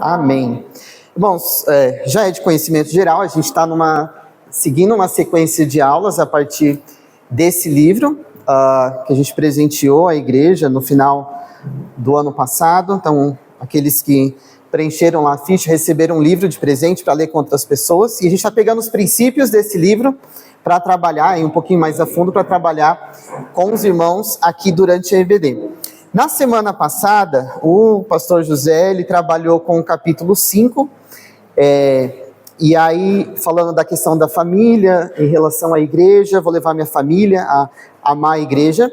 Amém. Irmãos, já é de conhecimento geral, a gente está seguindo uma sequência de aulas a partir desse livro que a gente presenteou à igreja no final do ano passado. Então, aqueles que preencheram lá a ficha receberam um livro de presente para ler com outras pessoas, e a gente está pegando os princípios desse livro para trabalhar, um pouquinho mais a fundo, para trabalhar com os irmãos aqui durante a EBD. Na semana passada, o pastor José, ele trabalhou com o capítulo 5, e aí, falando da questão da família, em relação à igreja, vou levar minha família a amar a igreja.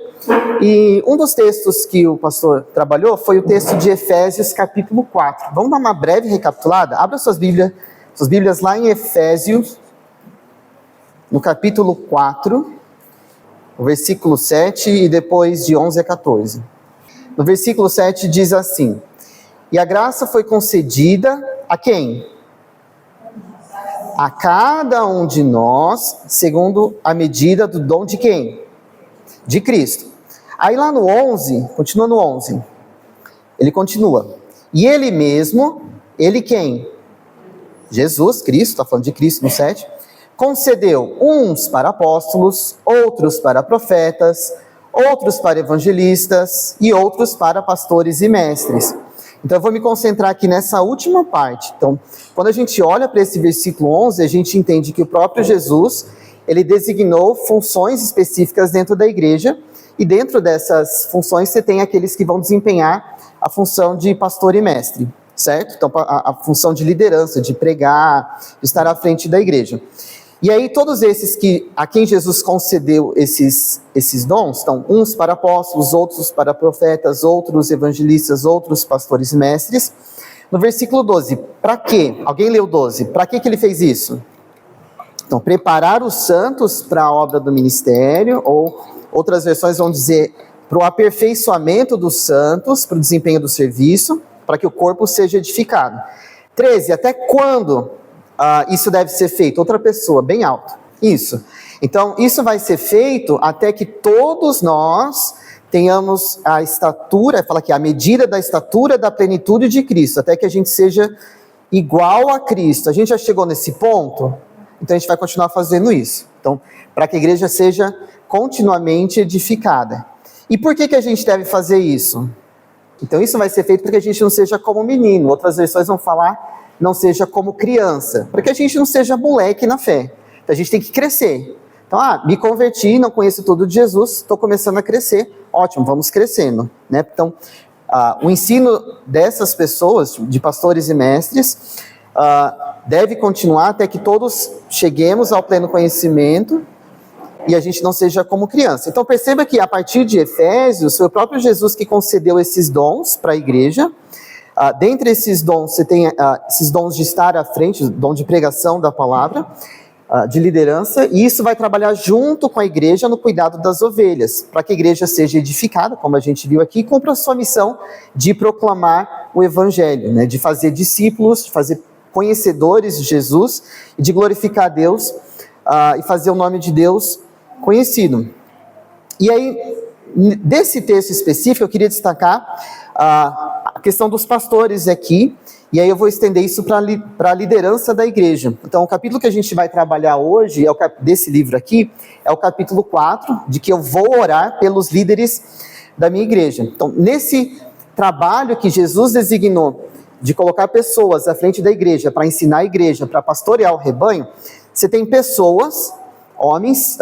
E um dos textos que o pastor trabalhou foi o texto de Efésios, capítulo 4. Vamos dar uma breve recapitulada? Abra suas Bíblias lá em Efésios, no capítulo 4, o versículo 7, e depois de 11 a 14. No versículo 7 diz assim: e a graça foi concedida a quem? A cada um de nós, segundo a medida do dom de quem? De Cristo. Aí lá no 11, continua no 11, ele continua: e ele mesmo, ele quem? Jesus, Cristo, está falando de Cristo no 7, concedeu uns para apóstolos, outros para profetas, outros para evangelistas e outros para pastores e mestres. Então eu vou me concentrar aqui nessa última parte. Então, quando a gente olha para esse versículo 11, a gente entende que o próprio Jesus, ele designou funções específicas dentro da igreja, e dentro dessas funções você tem aqueles que vão desempenhar a função de pastor e mestre, certo? Então a função de liderança, de pregar, de estar à frente da igreja. E aí todos esses a quem Jesus concedeu esses dons, então uns para apóstolos, outros para profetas, outros evangelistas, outros pastores e mestres. No versículo 12, para quê? Alguém leu 12? Para que ele fez isso? Então, preparar os santos para a obra do ministério, ou outras versões vão dizer para o aperfeiçoamento dos santos, para o desempenho do serviço, para que o corpo seja edificado. 13, até quando isso deve ser feito? Outra pessoa, bem alto. Isso. Então, isso vai ser feito até que todos nós tenhamos a estatura, fala aqui, a medida da estatura da plenitude de Cristo, até que a gente seja igual a Cristo. A gente já chegou nesse ponto? Então a gente vai continuar fazendo isso. Então, para que a igreja seja continuamente edificada. E por que a gente deve fazer isso? Então isso vai ser feito para que a gente não seja como menino. Outras versões vão falar, não seja como criança. Para que a gente não seja moleque na fé. Então a gente tem que crescer. Então, me converti, não conheço tudo de Jesus, estou começando a crescer. Ótimo, vamos crescendo, né? Então, o ensino dessas pessoas, de pastores e mestres, deve continuar até que todos cheguemos ao pleno conhecimento e a gente não seja como criança. Então perceba que a partir de Efésios, foi o próprio Jesus que concedeu esses dons para a igreja. Dentre esses dons, você tem esses dons de estar à frente, dom de pregação da palavra, de liderança, e isso vai trabalhar junto com a igreja no cuidado das ovelhas, para que a igreja seja edificada, como a gente viu aqui, e cumpra a sua missão de proclamar o evangelho, né, de fazer discípulos, de fazer conhecedores de Jesus, e de glorificar a Deus, e fazer o nome de Deus conhecido. E aí, desse texto específico, eu queria destacar a questão dos pastores aqui, e aí eu vou estender isso para a liderança da igreja. Então, o capítulo que a gente vai trabalhar hoje, desse livro aqui, é o capítulo 4, de que eu vou orar pelos líderes da minha igreja. Então, nesse trabalho que Jesus designou, de colocar pessoas à frente da igreja, para ensinar a igreja, para pastorear o rebanho, você tem pessoas, homens,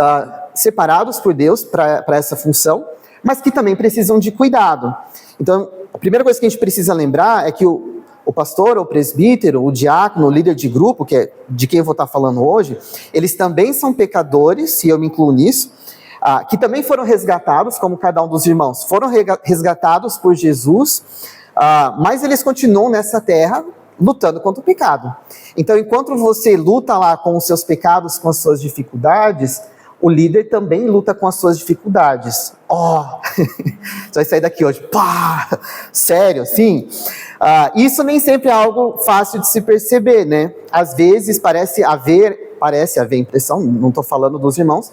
separados por Deus para essa função, mas que também precisam de cuidado. Então, a primeira coisa que a gente precisa lembrar é que o pastor, o presbítero, o diácono, o líder de grupo, que é de quem eu vou estar falando hoje, eles também são pecadores, e eu me incluo nisso, que também foram resgatados, como cada um dos irmãos, foram resgatados por Jesus, mas eles continuam nessa terra lutando contra o pecado. Então, enquanto você luta lá com os seus pecados, com as suas dificuldades, o líder também luta com as suas dificuldades. Você vai sair daqui hoje, sério, sim? Isso nem sempre é algo fácil de se perceber, né? Às vezes parece haver impressão, não estou falando dos irmãos,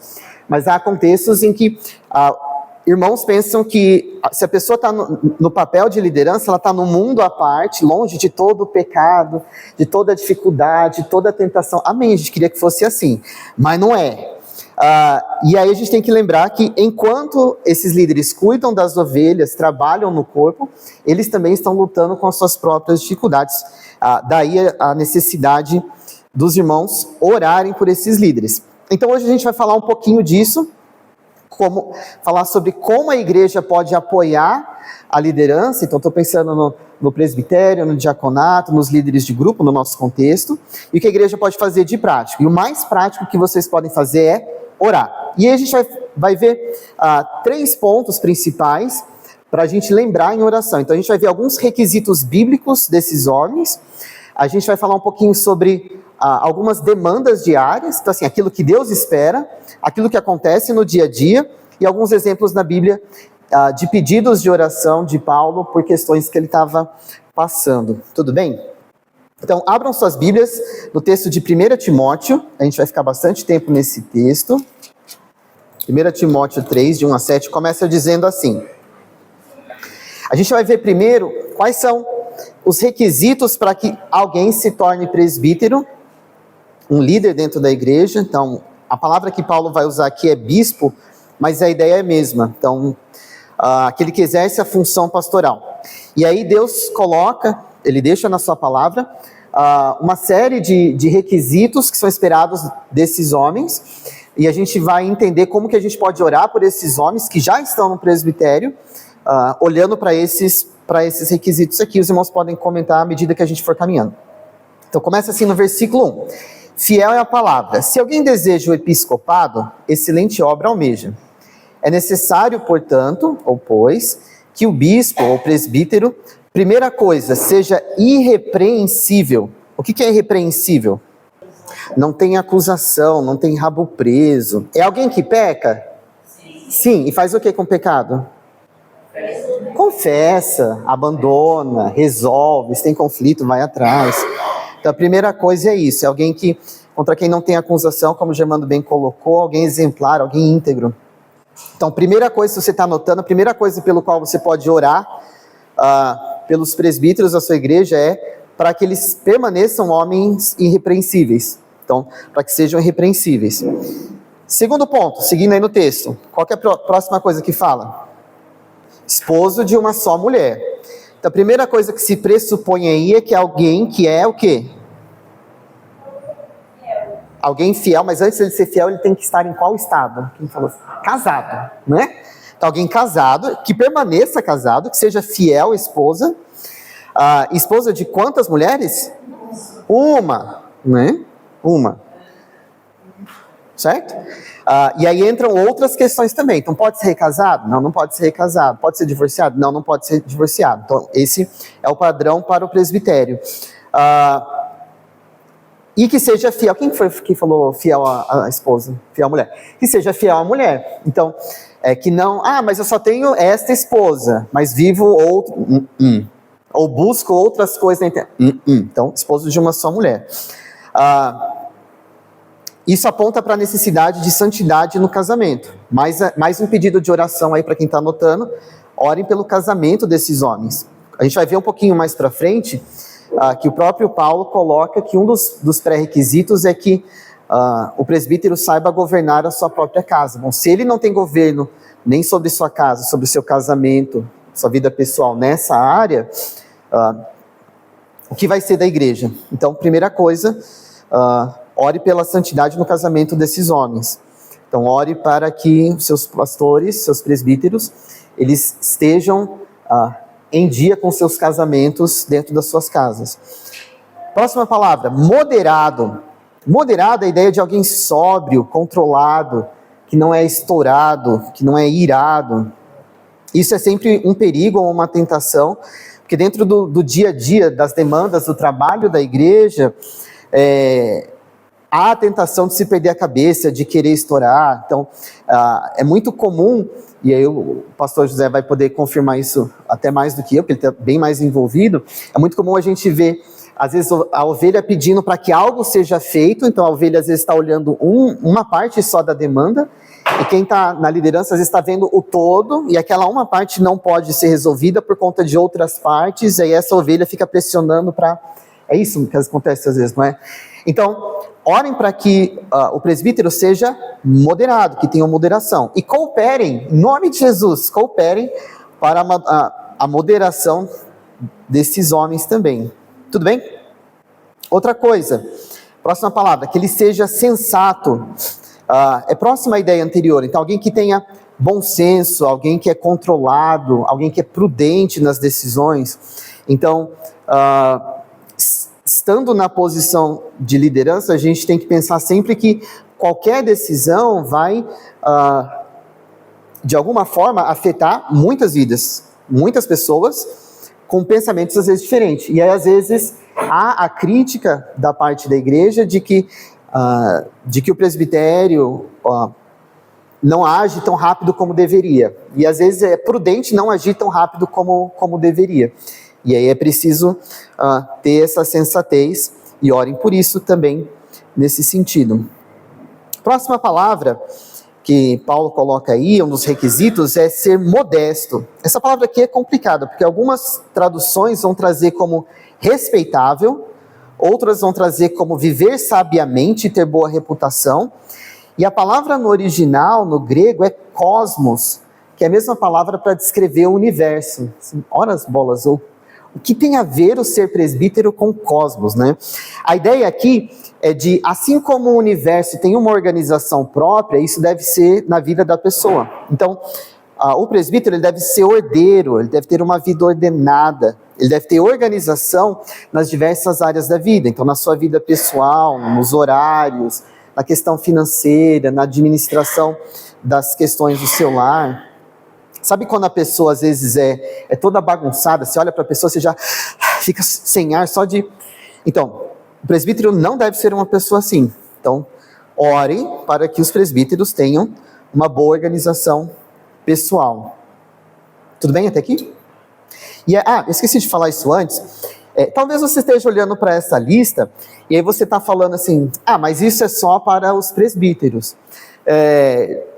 mas há contextos em que Irmãos pensam que se a pessoa está no papel de liderança, ela está no mundo à parte, longe de todo o pecado, de toda a dificuldade, toda a tentação. Amém, a gente queria que fosse assim, mas não é. E aí a gente tem que lembrar que enquanto esses líderes cuidam das ovelhas, trabalham no corpo, eles também estão lutando com as suas próprias dificuldades. Daí a necessidade dos irmãos orarem por esses líderes. Então hoje a gente vai falar um pouquinho disso, falar sobre como a igreja pode apoiar a liderança. Então estou pensando no presbitério, no diaconato, nos líderes de grupo, no nosso contexto, e o que a igreja pode fazer de prático. E o mais prático que vocês podem fazer é orar. E aí a gente vai ver 3 pontos principais para a gente lembrar em oração. Então a gente vai ver alguns requisitos bíblicos desses homens, a gente vai falar um pouquinho sobre algumas demandas diárias, então assim, aquilo que Deus espera, aquilo que acontece no dia a dia, e alguns exemplos na Bíblia de pedidos de oração de Paulo por questões que ele estava passando. Tudo bem? Então, abram suas Bíblias no texto de 1 Timóteo, a gente vai ficar bastante tempo nesse texto. 1 Timóteo 3, de 1 a 7, começa dizendo assim. A gente vai ver primeiro quais são os requisitos para que alguém se torne presbítero, um líder dentro da igreja. Então, a palavra que Paulo vai usar aqui é bispo, mas a ideia é a mesma. Então, aquele que exerce a função pastoral. E aí Deus ele deixa na sua palavra uma série de requisitos que são esperados desses homens, e a gente vai entender como que a gente pode orar por esses homens que já estão no presbitério, olhando para esses requisitos aqui. Os irmãos podem comentar à medida que a gente for caminhando. Então começa assim no versículo 1. Fiel é a palavra. Se alguém deseja o episcopado, excelente obra almeja. É necessário, portanto, ou pois, que o bispo ou presbítero, primeira coisa, seja irrepreensível. O que é irrepreensível? Não tem acusação, não tem rabo preso. É alguém que peca? Sim. E faz o que com o pecado? Confessa, abandona, resolve. Se tem conflito, vai atrás. Então a primeira coisa é isso, é alguém contra quem não tem acusação, como o Germando bem colocou, alguém exemplar, alguém íntegro. Então, primeira coisa, se você está anotando, a primeira coisa pelo qual você pode orar pelos presbíteros da sua igreja é para que eles permaneçam homens irrepreensíveis. Então, para que sejam irrepreensíveis. Segundo ponto, seguindo aí no texto, qual que é a próxima coisa que fala? Esposo de uma só mulher. Então, a primeira coisa que se pressupõe aí é que alguém que é o quê? Alguém fiel, mas antes de ele ser fiel, ele tem que estar em qual estado? Quem falou? Casado, né? Então, alguém casado, que permaneça casado, que seja fiel esposa. Esposa de quantas mulheres? Uma, né? Uma. Certo? E aí entram outras questões também. Então, pode ser recasado? Não, não pode ser recasado. Pode ser divorciado? Não, não pode ser divorciado. Então, esse é o padrão para o presbitério. E que seja fiel. Quem foi que falou fiel à esposa? Fiel à mulher. Que seja fiel à mulher. Então, que não... mas eu só tenho esta esposa, mas vivo outro... Ou busco outras coisas na internet. Então, esposo de uma só mulher. Isso aponta para a necessidade de santidade no casamento. Mais um pedido de oração aí para quem está anotando. Orem pelo casamento desses homens. A gente vai ver um pouquinho mais para frente que o próprio Paulo coloca que um dos pré-requisitos é que o presbítero saiba governar a sua própria casa. Bom, se ele não tem governo nem sobre sua casa, sobre o seu casamento, sua vida pessoal nessa área, o que vai ser da igreja? Então, primeira coisa, ore pela santidade no casamento desses homens. Então, ore para que seus pastores, seus presbíteros, eles estejam em dia com seus casamentos dentro das suas casas. Próxima palavra, moderado. Moderado é a ideia de alguém sóbrio, controlado, que não é estourado, que não é irado. Isso é sempre um perigo ou uma tentação, porque dentro do dia a dia, das demandas do trabalho da igreja, há a tentação de se perder a cabeça, de querer estourar. Então, é muito comum, e aí o pastor José vai poder confirmar isso até mais do que eu, porque ele está bem mais envolvido, é muito comum a gente ver às vezes a ovelha pedindo para que algo seja feito, então a ovelha às vezes está olhando uma parte só da demanda, e quem está na liderança às vezes está vendo o todo, e aquela uma parte não pode ser resolvida por conta de outras partes, e aí essa ovelha fica pressionando para... É isso que acontece às vezes, não é? Então, orem para que o presbítero seja moderado, que tenha moderação, e cooperem, em nome de Jesus, cooperem para a moderação desses homens também. Tudo bem? Outra coisa, próxima palavra, que ele seja sensato. É próxima à ideia anterior. Então, alguém que tenha bom senso, alguém que é controlado, alguém que é prudente nas decisões. Então, estando na posição de liderança, a gente tem que pensar sempre que qualquer decisão vai, de alguma forma, afetar muitas vidas, muitas pessoas, com pensamentos às vezes diferentes. E aí, às vezes, há a crítica da parte da igreja de que o presbitério não age tão rápido como deveria. E às vezes é prudente não agir tão rápido como deveria. E aí é preciso ter essa sensatez, e orem por isso também nesse sentido. Próxima palavra que Paulo coloca aí, um dos requisitos, é ser modesto. Essa palavra aqui é complicada, porque algumas traduções vão trazer como respeitável, outras vão trazer como viver sabiamente e ter boa reputação, e a palavra no original, no grego, é cosmos, que é a mesma palavra para descrever o universo. Assim, ora as bolas, o que tem a ver o ser presbítero com cosmos, né? A ideia aqui é de, assim como o universo tem uma organização própria, isso deve ser na vida da pessoa. Então, o presbítero ele deve ser ordeiro, ele deve ter uma vida ordenada, ele deve ter organização nas diversas áreas da vida. Então, na sua vida pessoal, nos horários, na questão financeira, na administração das questões do seu lar. Sabe quando a pessoa às vezes é toda bagunçada, você olha para a pessoa, você já fica sem ar só de... Então, o presbítero não deve ser uma pessoa assim. Então, orem para que os presbíteros tenham uma boa organização pessoal. Tudo bem até aqui? E eu esqueci de falar isso antes. Talvez você esteja olhando para essa lista e aí você está falando assim, mas isso é só para os presbíteros.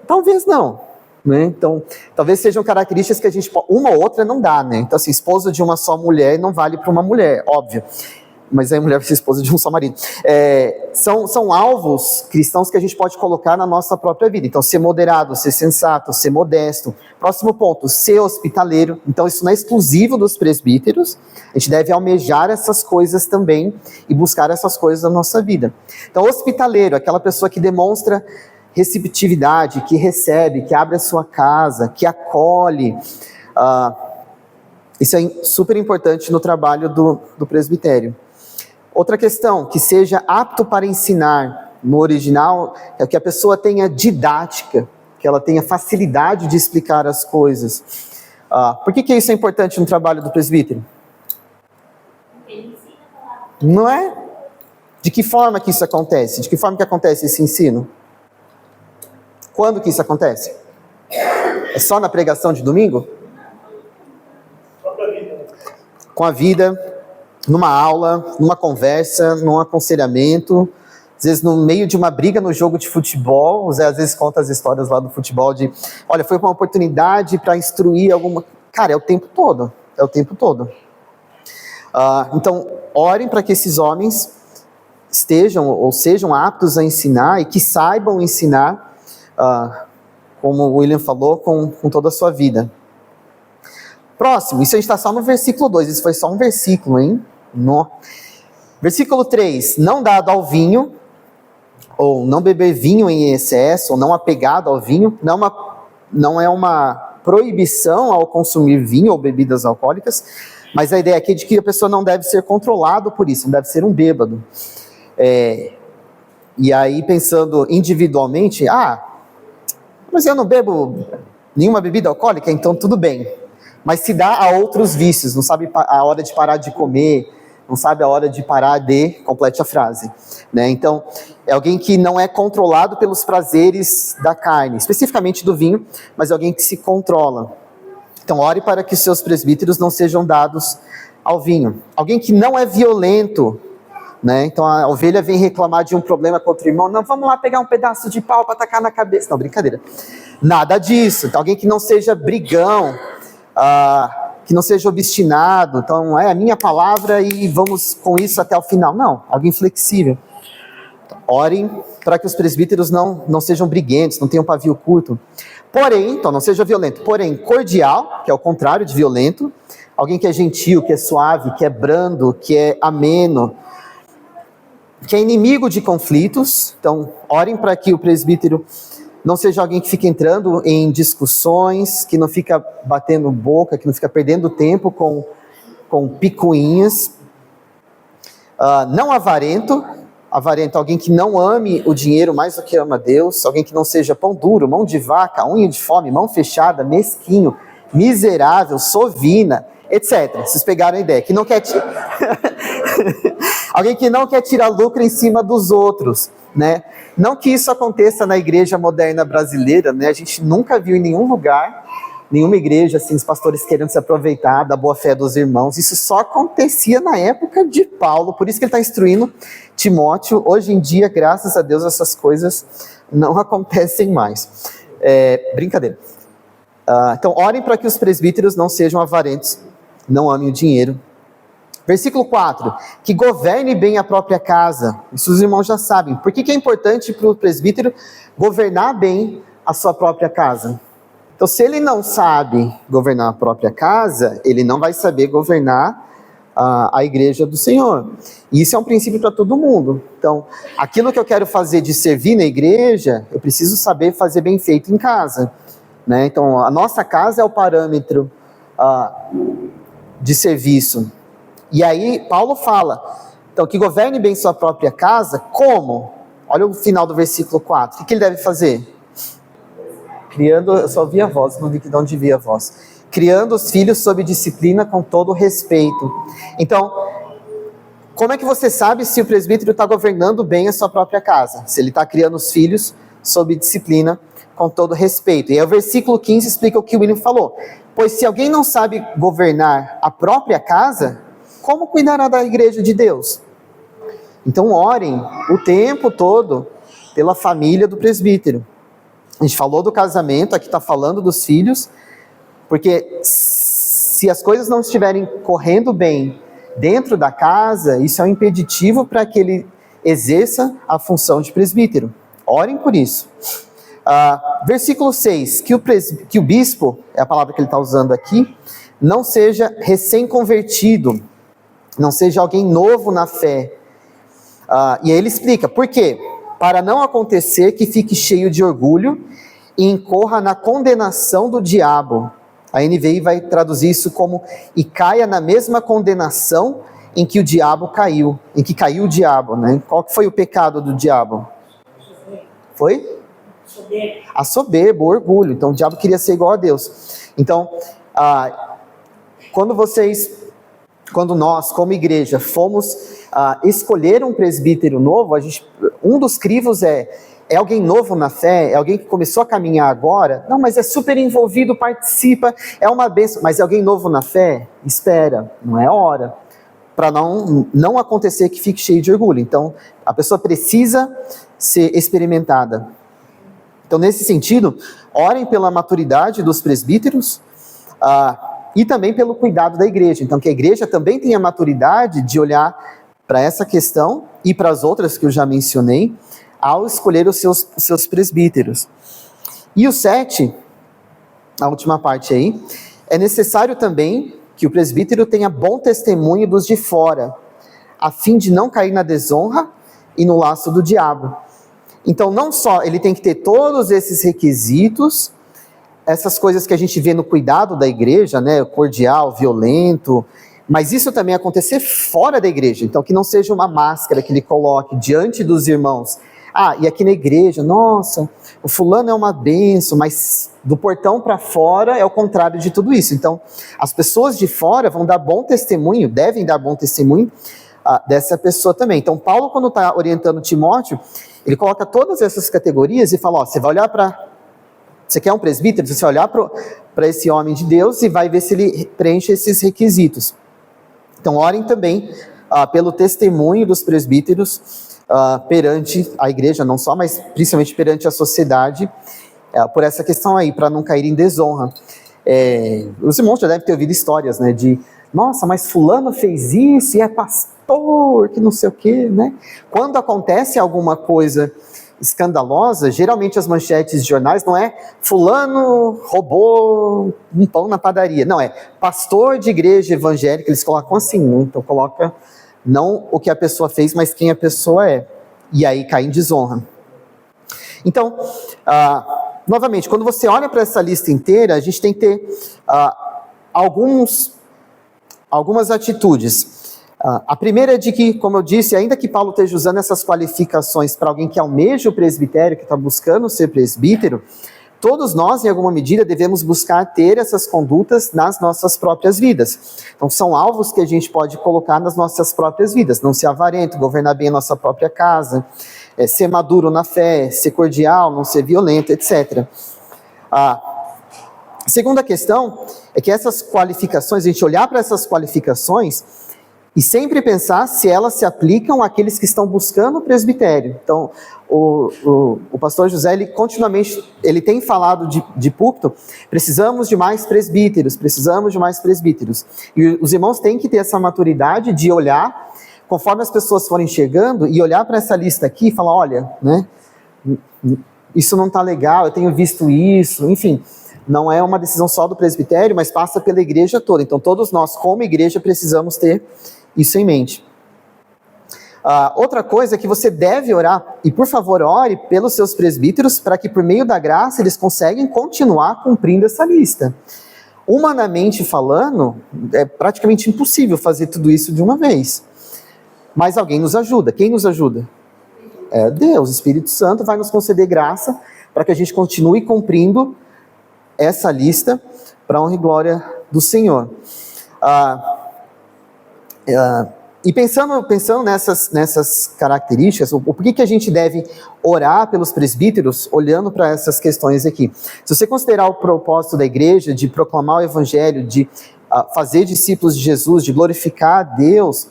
Talvez não, né? Então, talvez sejam características que a gente, uma ou outra não dá, né? Então, assim, esposa de uma só mulher não vale para uma mulher, óbvio. Mas aí a mulher vai ser esposa de um só marido. São alvos cristãos que a gente pode colocar na nossa própria vida. Então, ser moderado, ser sensato, ser modesto. Próximo ponto, ser hospitaleiro. Então, isso não é exclusivo dos presbíteros. A gente deve almejar essas coisas também e buscar essas coisas na nossa vida. Então, hospitaleiro, aquela pessoa que demonstra receptividade, que recebe, que abre a sua casa, que acolhe. Isso é super importante no trabalho do presbitério. Outra questão, que seja apto para ensinar. No original, é que a pessoa tenha didática, que ela tenha facilidade de explicar as coisas. Por que isso é importante no trabalho do presbítero? Não é? De que forma que isso acontece? De que forma que acontece esse ensino? Quando que isso acontece? É só na pregação de domingo? Com a vida, numa aula, numa conversa, num aconselhamento, às vezes no meio de uma briga no jogo de futebol. O Zé às vezes conta as histórias lá do futebol de, olha, foi uma oportunidade para instruir alguma... Cara, é o tempo todo, então, orem para que esses homens estejam ou sejam aptos a ensinar e que saibam ensinar, como o William falou, com toda a sua vida. Próximo, isso a gente está só no versículo 2, isso foi só um versículo, hein? No. Versículo 3, não dado ao vinho, ou não beber vinho em excesso, ou não apegado ao vinho, não é uma proibição ao consumir vinho ou bebidas alcoólicas, mas a ideia aqui é de que a pessoa não deve ser controlado por isso, não deve ser um bêbado. E aí pensando individualmente, mas eu não bebo nenhuma bebida alcoólica, então tudo bem. Mas se dá a outros vícios, não sabe a hora de parar de comer, não sabe a hora de parar de... Complete a frase. Né? Então, é alguém que não é controlado pelos prazeres da carne, especificamente do vinho, mas é alguém que se controla. Então, ore para que os seus presbíteros não sejam dados ao vinho. Alguém que não é violento, né? Então a ovelha vem reclamar de um problema contra o irmão. Não, vamos lá pegar um pedaço de pau para tacar na cabeça. Não, brincadeira. Nada disso. Então, alguém que não seja brigão, que não seja obstinado. Então, é a minha palavra e vamos com isso até o final. Não, alguém flexível. Orem para que os presbíteros não sejam briguentos, não tenham pavio curto. Porém, então não seja violento, porém cordial, que é o contrário de violento. Alguém que é gentil, que é suave, que é brando, que é ameno, que é inimigo de conflitos. Então, orem para que o presbítero não seja alguém que fica entrando em discussões, que não fica batendo boca, que não fica perdendo tempo com picuinhas. Não avarento, alguém que não ame o dinheiro mais do que ama Deus, alguém que não seja pão duro, mão de vaca, unha de fome, mão fechada, mesquinho, miserável, sovina, etc. Vocês pegaram a ideia, que não quer alguém que não quer tirar lucro em cima dos outros, né? Não que isso aconteça na igreja moderna brasileira, né? A gente nunca viu em nenhum lugar, nenhuma igreja, assim, os pastores querendo se aproveitar da boa fé dos irmãos. Isso só acontecia na época de Paulo, por isso que ele está instruindo Timóteo. Hoje em dia, graças a Deus, essas coisas não acontecem mais. Brincadeira. Então, orem para que os presbíteros não sejam avarentos, não amem o dinheiro. Versículo 4, que governe bem a própria casa. Isso os irmãos já sabem. Por que é importante para o presbítero governar bem a sua própria casa? Então, se ele não sabe governar a própria casa, ele não vai saber governar a igreja do Senhor. E isso é um princípio para todo mundo. Então, aquilo que eu quero fazer de servir na igreja, eu preciso saber fazer bem feito em casa, né? Então, a nossa casa é o parâmetro de serviço. E aí, Paulo fala, então, que governe bem sua própria casa, como? Olha o final do versículo 4. O que ele deve fazer? Eu só vi a voz, não vi de onde vi a voz. Criando os filhos sob disciplina com todo respeito. Então, como é que você sabe se o presbítero está governando bem a sua própria casa? Se ele está criando os filhos sob disciplina com todo respeito. E aí o versículo 15 explica o que o William falou. Pois se alguém não sabe governar a própria casa, como cuidará da igreja de Deus? Então orem o tempo todo pela família do presbítero. A gente falou do casamento, aqui está falando dos filhos, porque se as coisas não estiverem correndo bem dentro da casa, isso é um impeditivo para que ele exerça a função de presbítero. Orem por isso. Versículo 6, que o bispo, é a palavra que ele está usando aqui, não seja recém-convertido, não seja alguém novo na fé. E aí ele explica, por quê? Para não acontecer que fique cheio de orgulho e incorra na condenação do diabo. A NVI vai traduzir isso como, e caia na mesma condenação em que o diabo caiu, em que caiu o diabo, né? Qual que foi o pecado do diabo? Foi? A soberba, o orgulho. Então o diabo queria ser igual a Deus. Então, quando nós, como igreja, fomos escolher um presbítero novo, um dos crivos é alguém novo na fé, é alguém que começou a caminhar agora? Não, mas é super envolvido, participa, é uma bênção, mas é alguém novo na fé? Espera, não é hora, para não acontecer que fique cheio de orgulho. Então, a pessoa precisa ser experimentada. Então, nesse sentido, orem pela maturidade dos presbíteros, e também pelo cuidado da igreja. Então, que a igreja também tenha maturidade de olhar para essa questão e para as outras que eu já mencionei, ao escolher os seus presbíteros. E o 7, a última parte aí, é necessário também que o presbítero tenha bom testemunho dos de fora, a fim de não cair na desonra e no laço do diabo. Então, não só ele tem que ter todos esses requisitos, essas coisas que a gente vê no cuidado da igreja, né, cordial, violento, mas isso também acontecer fora da igreja. Então, que não seja uma máscara que ele coloque diante dos irmãos. E aqui na igreja, nossa, o fulano é uma bênção, mas do portão para fora é o contrário de tudo isso. Então, as pessoas de fora vão dar bom testemunho, devem dar bom testemunho dessa pessoa também. Então, Paulo, quando está orientando Timóteo, ele coloca todas essas categorias e fala, você vai olhar você quer um presbítero? Você vai olhar para esse homem de Deus e vai ver se ele preenche esses requisitos. Então, orem também pelo testemunho dos presbíteros perante a igreja, não só, mas principalmente perante a sociedade, por essa questão aí, para não cair em desonra. Os irmãos já devem ter ouvido histórias, né, de, nossa, mas fulano fez isso e é pastor, que não sei o quê, né? Quando acontece alguma coisa escandalosa, geralmente as manchetes de jornais não é fulano roubou um pão na padaria, não, é pastor de igreja evangélica, eles colocam assim, né? Então coloca não o que a pessoa fez, mas quem a pessoa é, e aí cai em desonra. Então, novamente, quando você olha para essa lista inteira, a gente tem que ter algumas atitudes. A primeira é de que, como eu disse, ainda que Paulo esteja usando essas qualificações para alguém que almeja o presbitério, que está buscando ser presbítero, todos nós, em alguma medida, devemos buscar ter essas condutas nas nossas próprias vidas. Então, são alvos que a gente pode colocar nas nossas próprias vidas. Não ser avarento, governar bem a nossa própria casa, ser maduro na fé, ser cordial, não ser violento, etc. A segunda questão é que essas qualificações, a gente olhar para essas qualificações e sempre pensar se elas se aplicam àqueles que estão buscando o presbitério. Então, o pastor José, ele continuamente, ele tem falado de púlpito, precisamos de mais presbíteros, E os irmãos têm que ter essa maturidade de olhar, conforme as pessoas forem chegando, e olhar para essa lista aqui e falar, olha, né, isso não está legal, eu tenho visto isso, enfim. Não é uma decisão só do presbitério, mas passa pela igreja toda. Então, todos nós, como igreja, precisamos ter isso em mente. Outra coisa é que você deve orar, e por favor, ore pelos seus presbíteros, para que por meio da graça eles conseguem continuar cumprindo essa lista. Humanamente falando, é praticamente impossível fazer tudo isso de uma vez. Mas alguém nos ajuda. Quem nos ajuda? É Deus, o Espírito Santo vai nos conceder graça para que a gente continue cumprindo essa lista para a honra e glória do Senhor. E pensando nessas características, por que a gente deve orar pelos presbíteros, olhando para essas questões aqui? Se você considerar o propósito da igreja de proclamar o evangelho, de fazer discípulos de Jesus, de glorificar a Deus,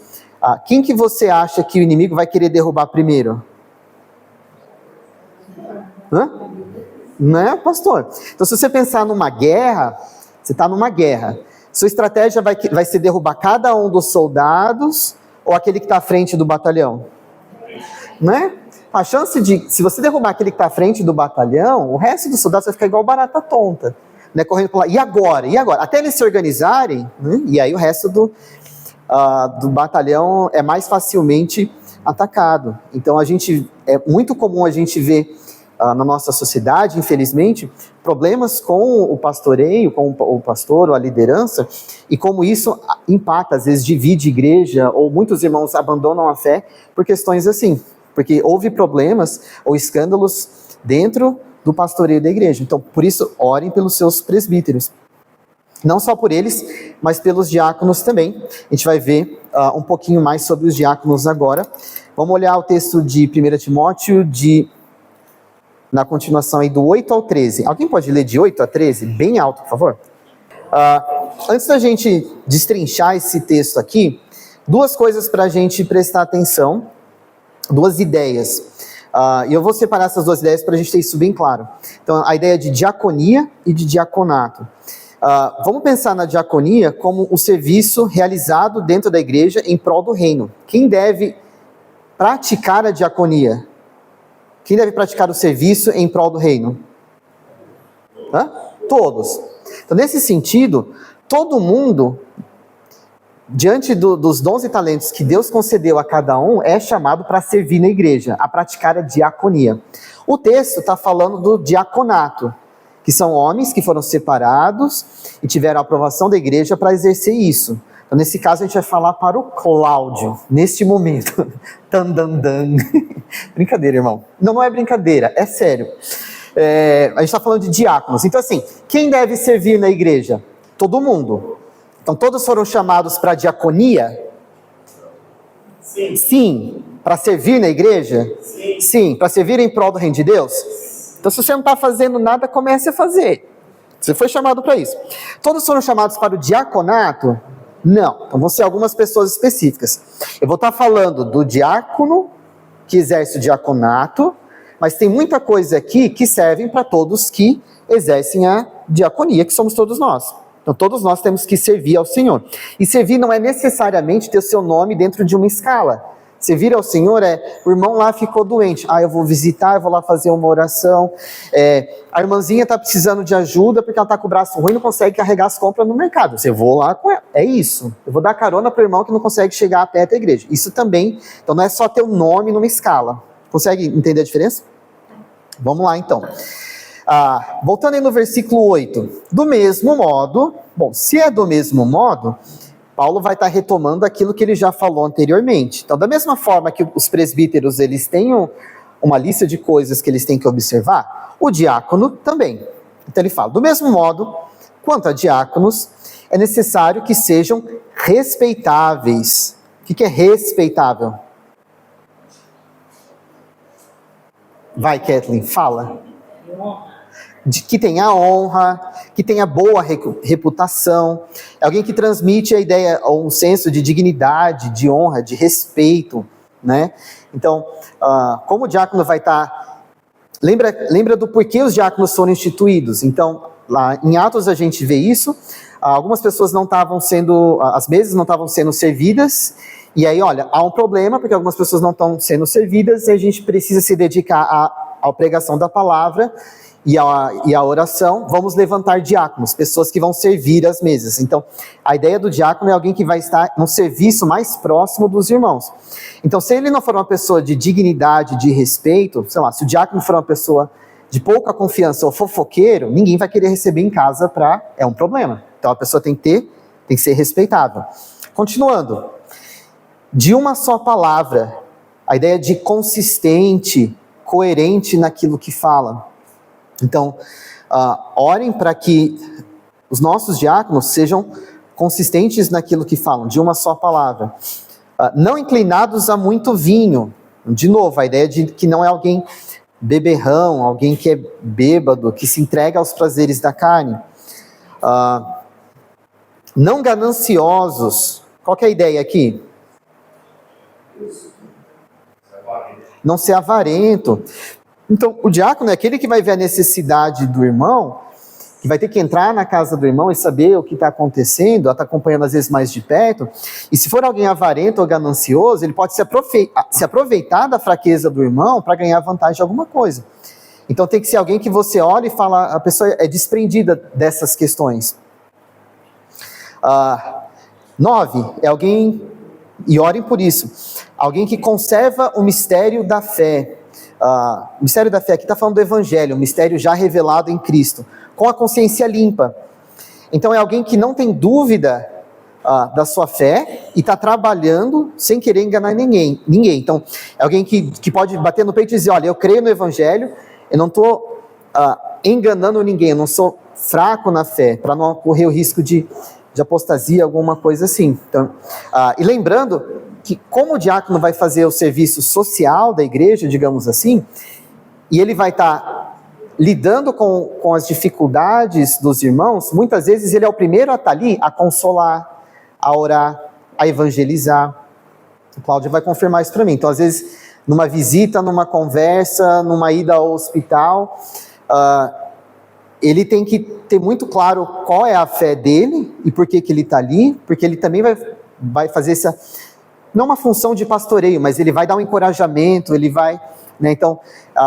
quem que você acha que o inimigo vai querer derrubar primeiro? Não é, pastor? Então, se você pensar numa guerra, você está numa guerra. Sua estratégia vai ser derrubar cada um dos soldados ou aquele que está à frente do batalhão? Né? A chance se você derrubar aquele que está à frente do batalhão, o resto dos soldados vai ficar igual barata tonta, né? Correndo para lá. E agora? Até eles se organizarem, né? E aí o resto do batalhão é mais facilmente atacado. Então, é muito comum a gente ver na nossa sociedade, infelizmente, problemas com o pastoreio, com o pastor ou a liderança, e como isso impacta, às vezes divide igreja, ou muitos irmãos abandonam a fé por questões assim, porque houve problemas ou escândalos dentro do pastoreio da igreja. Então, por isso, orem pelos seus presbíteros. Não só por eles, mas pelos diáconos também. A gente vai ver um pouquinho mais sobre os diáconos agora. Vamos olhar o texto de 1 Timóteo, na continuação aí do 8 ao 13. Alguém pode ler de 8 a 13? Bem alto, por favor. Antes da gente destrinchar esse texto aqui, duas coisas para a gente prestar atenção, duas ideias. E eu vou separar essas duas ideias para a gente ter isso bem claro. Então, a ideia de diaconia e de diaconato. Vamos pensar na diaconia como o serviço realizado dentro da igreja em prol do reino. Quem deve praticar a diaconia? Quem deve praticar o serviço em prol do reino? Todos. Então, nesse sentido, todo mundo, diante dos dons e talentos que Deus concedeu a cada um, é chamado para servir na igreja, a praticar a diaconia. O texto está falando do diaconato, que são homens que foram separados e tiveram a aprovação da igreja para exercer isso. Então, nesse caso, a gente vai falar para o Cláudio, neste momento. Tandandan. Brincadeira, irmão. Não é brincadeira, é sério. A gente está falando de diáconos. Então, assim, quem deve servir na igreja? Todo mundo. Então, todos foram chamados para a diaconia? Sim. Sim. Para servir na igreja? Sim. Sim. Para servir em prol do reino de Deus? Então, se você não está fazendo nada, comece a fazer. Você foi chamado para isso. Todos foram chamados para o diaconato? Não, então vão ser algumas pessoas específicas. Eu vou estar falando do diácono que exerce o diaconato, mas tem muita coisa aqui que servem para todos que exercem a diaconia, que somos todos nós. Então todos nós temos que servir ao Senhor. E servir não é necessariamente ter o seu nome dentro de uma escala. Servir ao Senhor o irmão lá ficou doente. Eu vou visitar, eu vou lá fazer uma oração. A irmãzinha está precisando de ajuda porque ela está com o braço ruim e não consegue carregar as compras no mercado. Eu vou lá com ela. É isso. Eu vou dar carona para o irmão que não consegue chegar até a igreja. Isso também, então não é só ter o nome numa escala. Consegue entender a diferença? Vamos lá então. Voltando aí no versículo 8. Do mesmo modo, se é do mesmo modo, Paulo vai estar retomando aquilo que ele já falou anteriormente. Então, da mesma forma que os presbíteros eles têm uma lista de coisas que eles têm que observar, o diácono também. Então ele fala, do mesmo modo, quanto a diáconos, é necessário que sejam respeitáveis. O que é respeitável? Vai, Kathleen, fala. Que tenha honra, que tenha boa reputação, é alguém que transmite a ideia, ou um senso de dignidade, de honra, de respeito, né? Então, como o diácono vai estar... Lembra do porquê os diáconos foram instituídos? Então, lá em Atos a gente vê isso, algumas pessoas não estavam sendo, as mesas não estavam sendo servidas, e aí, olha, há um problema, porque algumas pessoas não estão sendo servidas, e a gente precisa se dedicar à pregação da palavra, e a oração, vamos levantar diáconos, pessoas que vão servir as mesas. Então, a ideia do diácono é alguém que vai estar no serviço mais próximo dos irmãos. Então, se ele não for uma pessoa de dignidade, de respeito, sei lá, se o diácono for uma pessoa de pouca confiança ou fofoqueiro, ninguém vai querer receber em casa é um problema. Então, a pessoa tem que ser respeitável. Continuando, de uma só palavra, a ideia de consistente, coerente naquilo que fala. Então, orem para que os nossos diáconos sejam consistentes naquilo que falam, de uma só palavra. Não inclinados a muito vinho. De novo, a ideia de que não é alguém beberrão, alguém que é bêbado, que se entrega aos prazeres da carne. Não gananciosos. Qual que é a ideia aqui? Não ser avarento. Então, o diácono é aquele que vai ver a necessidade do irmão, que vai ter que entrar na casa do irmão e saber o que está acontecendo, está acompanhando às vezes mais de perto, e se for alguém avarento ou ganancioso, ele pode se aproveitar da fraqueza do irmão para ganhar vantagem de alguma coisa. Então tem que ser alguém que você olha e fala, a pessoa é desprendida dessas questões. 9, é alguém, e orem por isso, alguém que conserva o mistério da fé. O mistério da fé aqui está falando do evangelho, o mistério já revelado em Cristo, com a consciência limpa. Então é alguém que não tem dúvida da sua fé e está trabalhando sem querer enganar ninguém. Então é alguém que pode bater no peito e dizer, olha, eu creio no evangelho, eu não estou enganando ninguém, eu não sou fraco na fé, para não correr o risco de apostasia, alguma coisa assim. Então, e lembrando que como o diácono vai fazer o serviço social da igreja, digamos assim, e ele vai estar lidando com as dificuldades dos irmãos, muitas vezes ele é o primeiro a estar ali, a consolar, a orar, a evangelizar. O Cláudio vai confirmar isso para mim. Então, às vezes, numa visita, numa conversa, numa ida ao hospital, ele tem que ter muito claro qual é a fé dele e por que ele está ali, porque ele também vai fazer essa... não uma função de pastoreio, mas ele vai dar um encorajamento, ele vai, né, então,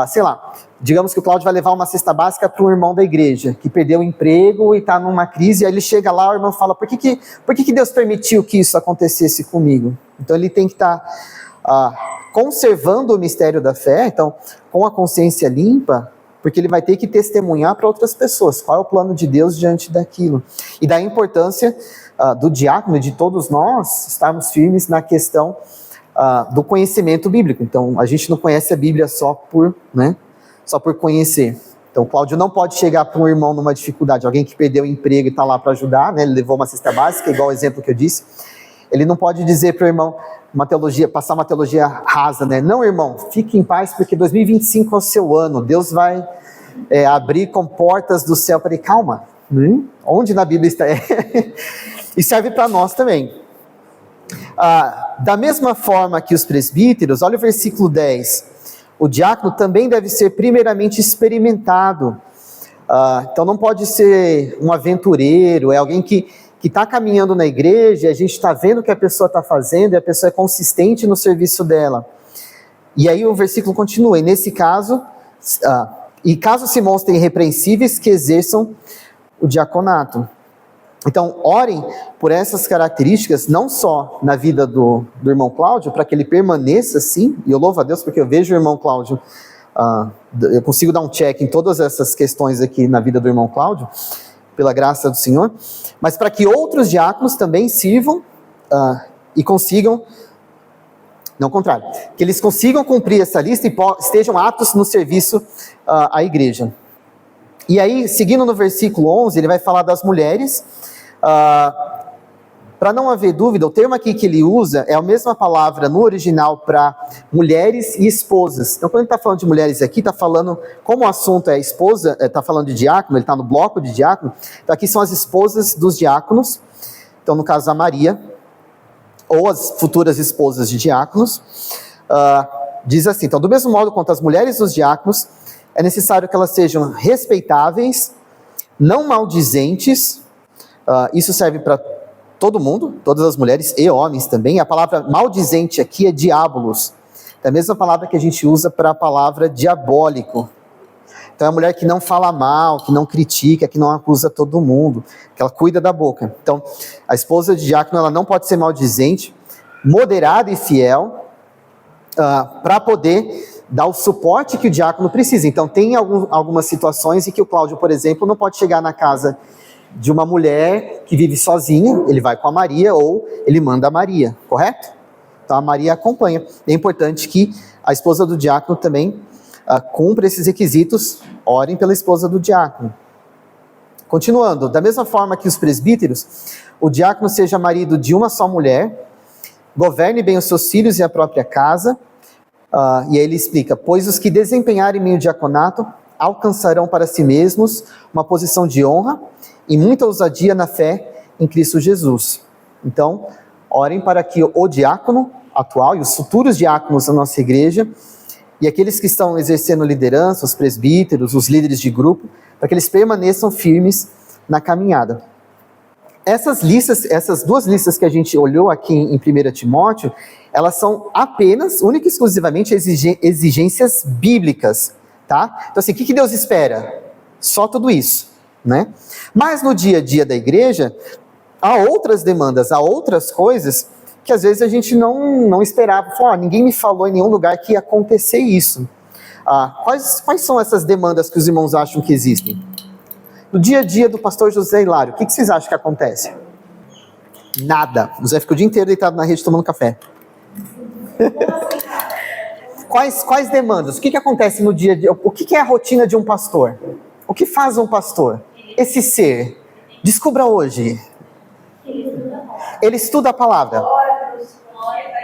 sei lá, digamos que o Cláudio vai levar uma cesta básica para um irmão da igreja, que perdeu o emprego e está numa crise, aí ele chega lá, o irmão fala, por que Deus permitiu que isso acontecesse comigo? Então ele tem que estar conservando o mistério da fé, então, com a consciência limpa, porque ele vai ter que testemunhar para outras pessoas, qual é o plano de Deus diante daquilo, e da importância do diácono, de todos nós, estarmos firmes na questão do conhecimento bíblico. Então, a gente não conhece a Bíblia só por conhecer. Então, o Cláudio não pode chegar para um irmão numa dificuldade, alguém que perdeu o emprego e está lá para ajudar, né? Ele levou uma cesta básica, igual o exemplo que eu disse. Ele não pode dizer para o irmão, passar uma teologia rasa, né? Não, irmão, fique em paz, porque 2025 é o seu ano, Deus vai abrir com portas do céu. Para ele, calma, onde na Bíblia está? E serve para nós também. Da mesma forma que os presbíteros, olha o versículo 10, o diácono também deve ser primeiramente experimentado. Então não pode ser um aventureiro, é alguém que está caminhando na igreja, a gente está vendo o que a pessoa está fazendo e a pessoa é consistente no serviço dela. E aí o versículo continua, e nesse caso, e caso se mostrem irrepreensíveis, que exerçam o diaconato. Então, orem por essas características, não só na vida do irmão Cláudio, para que ele permaneça assim, e eu louvo a Deus porque eu vejo o irmão Cláudio, eu consigo dar um check em todas essas questões aqui na vida do irmão Cláudio, pela graça do Senhor, mas para que outros diáconos também sirvam e consigam, não, ao contrário, que eles consigam cumprir essa lista e estejam aptos no serviço à igreja. E aí, seguindo no versículo 11, ele vai falar das mulheres. Para não haver dúvida, o termo aqui que ele usa é a mesma palavra no original para mulheres e esposas. Então, quando ele está falando de mulheres aqui, está falando, como o assunto é esposa, está falando de diácono, ele está no bloco de diácono, então aqui são as esposas dos diáconos, então no caso a Maria, ou as futuras esposas de diáconos, diz assim, então do mesmo modo quanto as mulheres dos diáconos, é necessário que elas sejam respeitáveis, não maldizentes, isso serve para todo mundo, todas as mulheres e homens também. A palavra maldizente aqui é diabolos, é a mesma palavra que a gente usa para a palavra diabólico. Então é a mulher que não fala mal, que não critica, que não acusa todo mundo, que ela cuida da boca. Então a esposa de diácono, ela não pode ser maldizente, moderada e fiel, para poder dar o suporte que o diácono precisa. Então tem algumas situações em que o Cláudio, por exemplo, não pode chegar na casa de uma mulher que vive sozinha, ele vai com a Maria ou ele manda a Maria, correto? Então a Maria acompanha. É importante que a esposa do diácono também cumpra esses requisitos, orem pela esposa do diácono. Continuando, da mesma forma que os presbíteros, o diácono seja marido de uma só mulher, governe bem os seus filhos e a própria casa, e aí ele explica, pois os que desempenharem meio diaconato alcançarão para si mesmos uma posição de honra e muita ousadia na fé em Cristo Jesus. Então, orem para que o diácono atual e os futuros diáconos da nossa igreja e aqueles que estão exercendo liderança, os presbíteros, os líderes de grupo, para que eles permaneçam firmes na caminhada. Essas duas listas que a gente olhou aqui em 1 Timóteo, elas são apenas, única e exclusivamente, exigências bíblicas, tá? Então assim, o que Deus espera? Só tudo isso, né? Mas no dia a dia da igreja, há outras demandas, há outras coisas que às vezes a gente não esperava. Ninguém me falou em nenhum lugar que ia acontecer isso. Quais são essas demandas que os irmãos acham que existem? No dia a dia do pastor José Hilário, o que vocês acham que acontece? Nada. O José fica o dia inteiro deitado na rede tomando café. Quais demandas? O que acontece no dia a dia? O que é a rotina de um pastor? O que faz um pastor? Esse ser. Descubra hoje. Ele estuda a palavra.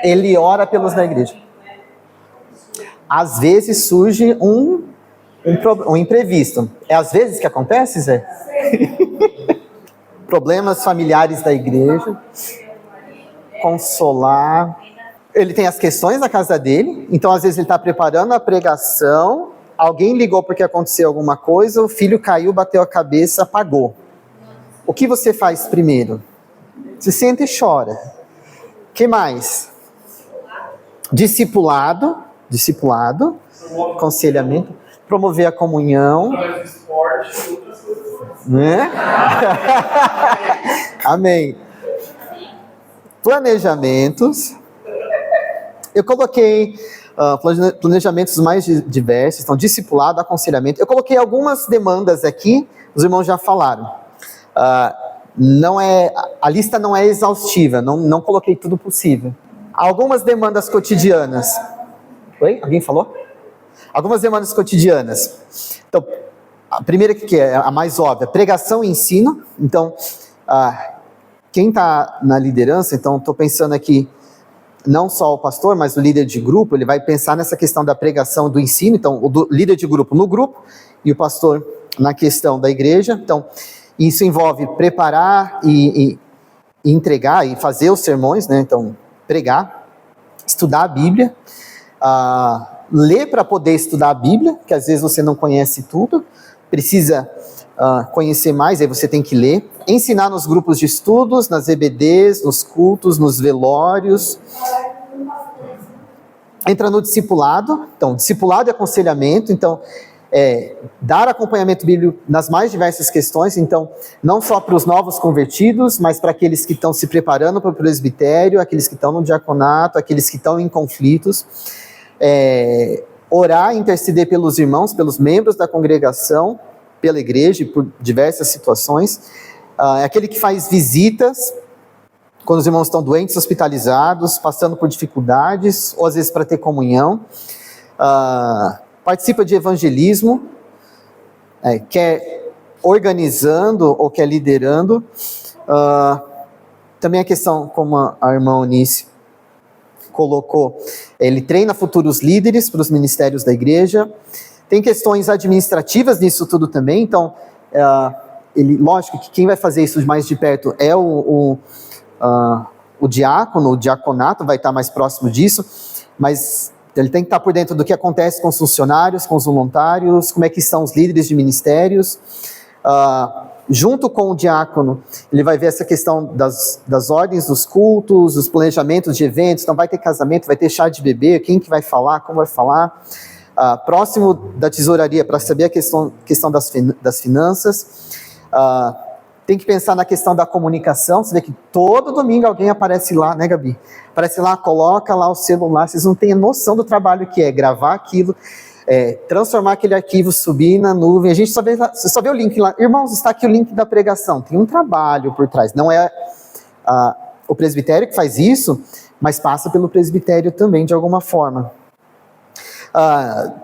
Ele ora pelos da igreja. Às vezes surge um imprevisto. É às vezes que acontece, Zé? Problemas familiares da igreja. Consolar. Ele tem as questões na casa dele, então às vezes ele está preparando a pregação, alguém ligou porque aconteceu alguma coisa, o filho caiu, bateu a cabeça, apagou. O que você faz primeiro? Se senta e chora. O que mais? Discipulado, aconselhamento, promover a comunhão, né? Amém. Planejamentos. Eu coloquei planejamentos mais diversos, então discipulado, aconselhamento. Eu coloquei algumas demandas aqui, os irmãos já falaram. A lista não é exaustiva, não coloquei tudo possível. Algumas demandas cotidianas. Oi? Alguém falou? Algumas demandas cotidianas. Então, a primeira que é a mais óbvia, pregação e ensino. Então, quem está na liderança, então estou pensando aqui, não só o pastor, mas o líder de grupo, ele vai pensar nessa questão da pregação e do ensino, então o líder de grupo no grupo e o pastor na questão da igreja. Então, isso envolve preparar e entregar e fazer os sermões, né? Então, pregar, estudar a Bíblia, ler para poder estudar a Bíblia, que às vezes você não conhece tudo, precisa conhecer mais, aí você tem que ler, ensinar nos grupos de estudos, nas EBDs, nos cultos, nos velórios. Entra no discipulado, então, discipulado e aconselhamento, então, dar acompanhamento bíblico nas mais diversas questões, então, não só para os novos convertidos, mas para aqueles que estão se preparando para o presbitério, aqueles que estão no diaconato, aqueles que estão em conflitos, orar e interceder pelos irmãos, pelos membros da congregação, pela igreja, por diversas situações, aquele que faz visitas, quando os irmãos estão doentes, hospitalizados, passando por dificuldades, ou às vezes para ter comunhão, participa de evangelismo, quer organizando ou quer liderando, também a questão, como a irmã Eunice colocou, ele treina futuros líderes para os ministérios da igreja, tem questões administrativas nisso tudo também, então, lógico que quem vai fazer isso mais de perto é o diácono, o diaconato vai estar mais próximo disso, mas ele tem que estar por dentro do que acontece com os funcionários, com os voluntários, como é que são os líderes de ministérios. Junto com o diácono, ele vai ver essa questão das ordens dos cultos, dos planejamentos de eventos, então vai ter casamento, vai ter chá de bebê, quem que vai falar, como vai falar. Próximo da tesouraria, para saber a questão das finanças. Tem que pensar na questão da comunicação. Você vê que todo domingo alguém aparece lá, né, Gabi? Aparece lá, coloca lá o celular. Vocês não têm noção do trabalho que é gravar aquilo, transformar aquele arquivo, subir na nuvem. A gente você só vê o link lá. Irmãos, está aqui o link da pregação. Tem um trabalho por trás. Não é o presbitério que faz isso, mas passa pelo presbitério também, de alguma forma.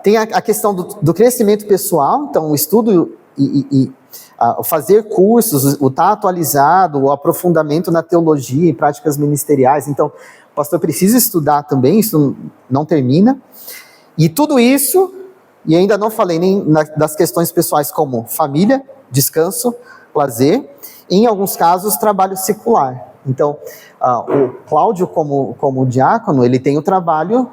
Tem a questão do crescimento pessoal, então o estudo o fazer cursos, o estar atualizado, o aprofundamento na teologia e práticas ministeriais. Então, o pastor precisa estudar também, isso não termina. E tudo isso, e ainda não falei nem das questões pessoais como família, descanso, lazer, e em alguns casos, trabalho secular. Então, o Cláudio, como diácono, ele tem o trabalho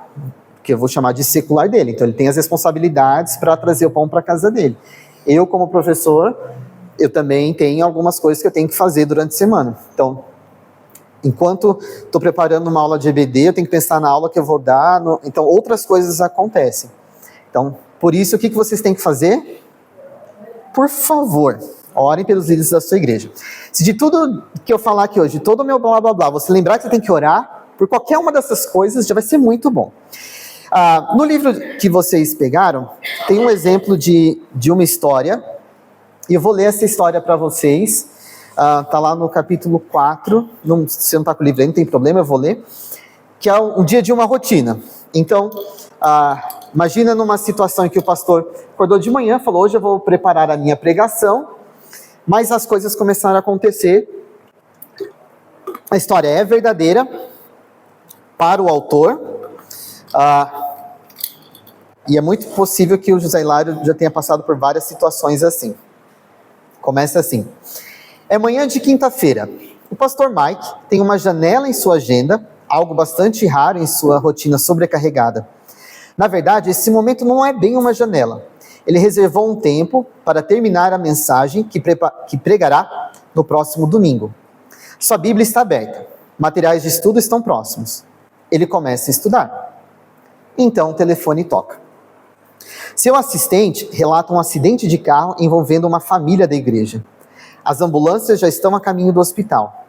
que eu vou chamar de secular dele. Então, ele tem as responsabilidades para trazer o pão para a casa dele. Eu, como professor, eu também tenho algumas coisas que eu tenho que fazer durante a semana. Então, enquanto estou preparando uma aula de EBD, eu tenho que pensar na aula que eu vou dar. Então, outras coisas acontecem. Então, por isso, o que vocês têm que fazer? Por favor, orem pelos líderes da sua igreja. Se de tudo que eu falar aqui hoje, todo o meu blá blá blá, você lembrar que você tem que orar por qualquer uma dessas coisas, já vai ser muito bom. No livro que vocês pegaram, tem um exemplo de uma história, e eu vou ler essa história para vocês. Está lá no capítulo 4, se não está com o livro aí, não tem problema, eu vou ler, que é um dia de uma rotina. Então, imagina numa situação em que o pastor acordou de manhã, falou, hoje eu vou preparar a minha pregação, mas as coisas começaram a acontecer. A história é verdadeira para o autor, e é muito possível que o José Hilário já tenha passado por várias situações assim. Começa assim. É manhã de quinta-feira. O pastor Mike tem uma janela em sua agenda, algo bastante raro em sua rotina sobrecarregada. Na verdade, esse momento não é bem uma janela. Ele reservou um tempo para terminar a mensagem que pregará no próximo domingo. Sua Bíblia está aberta. Materiais de estudo estão próximos. Ele começa a estudar. Então o telefone toca. Seu assistente relata um acidente de carro envolvendo uma família da igreja. As ambulâncias já estão a caminho do hospital.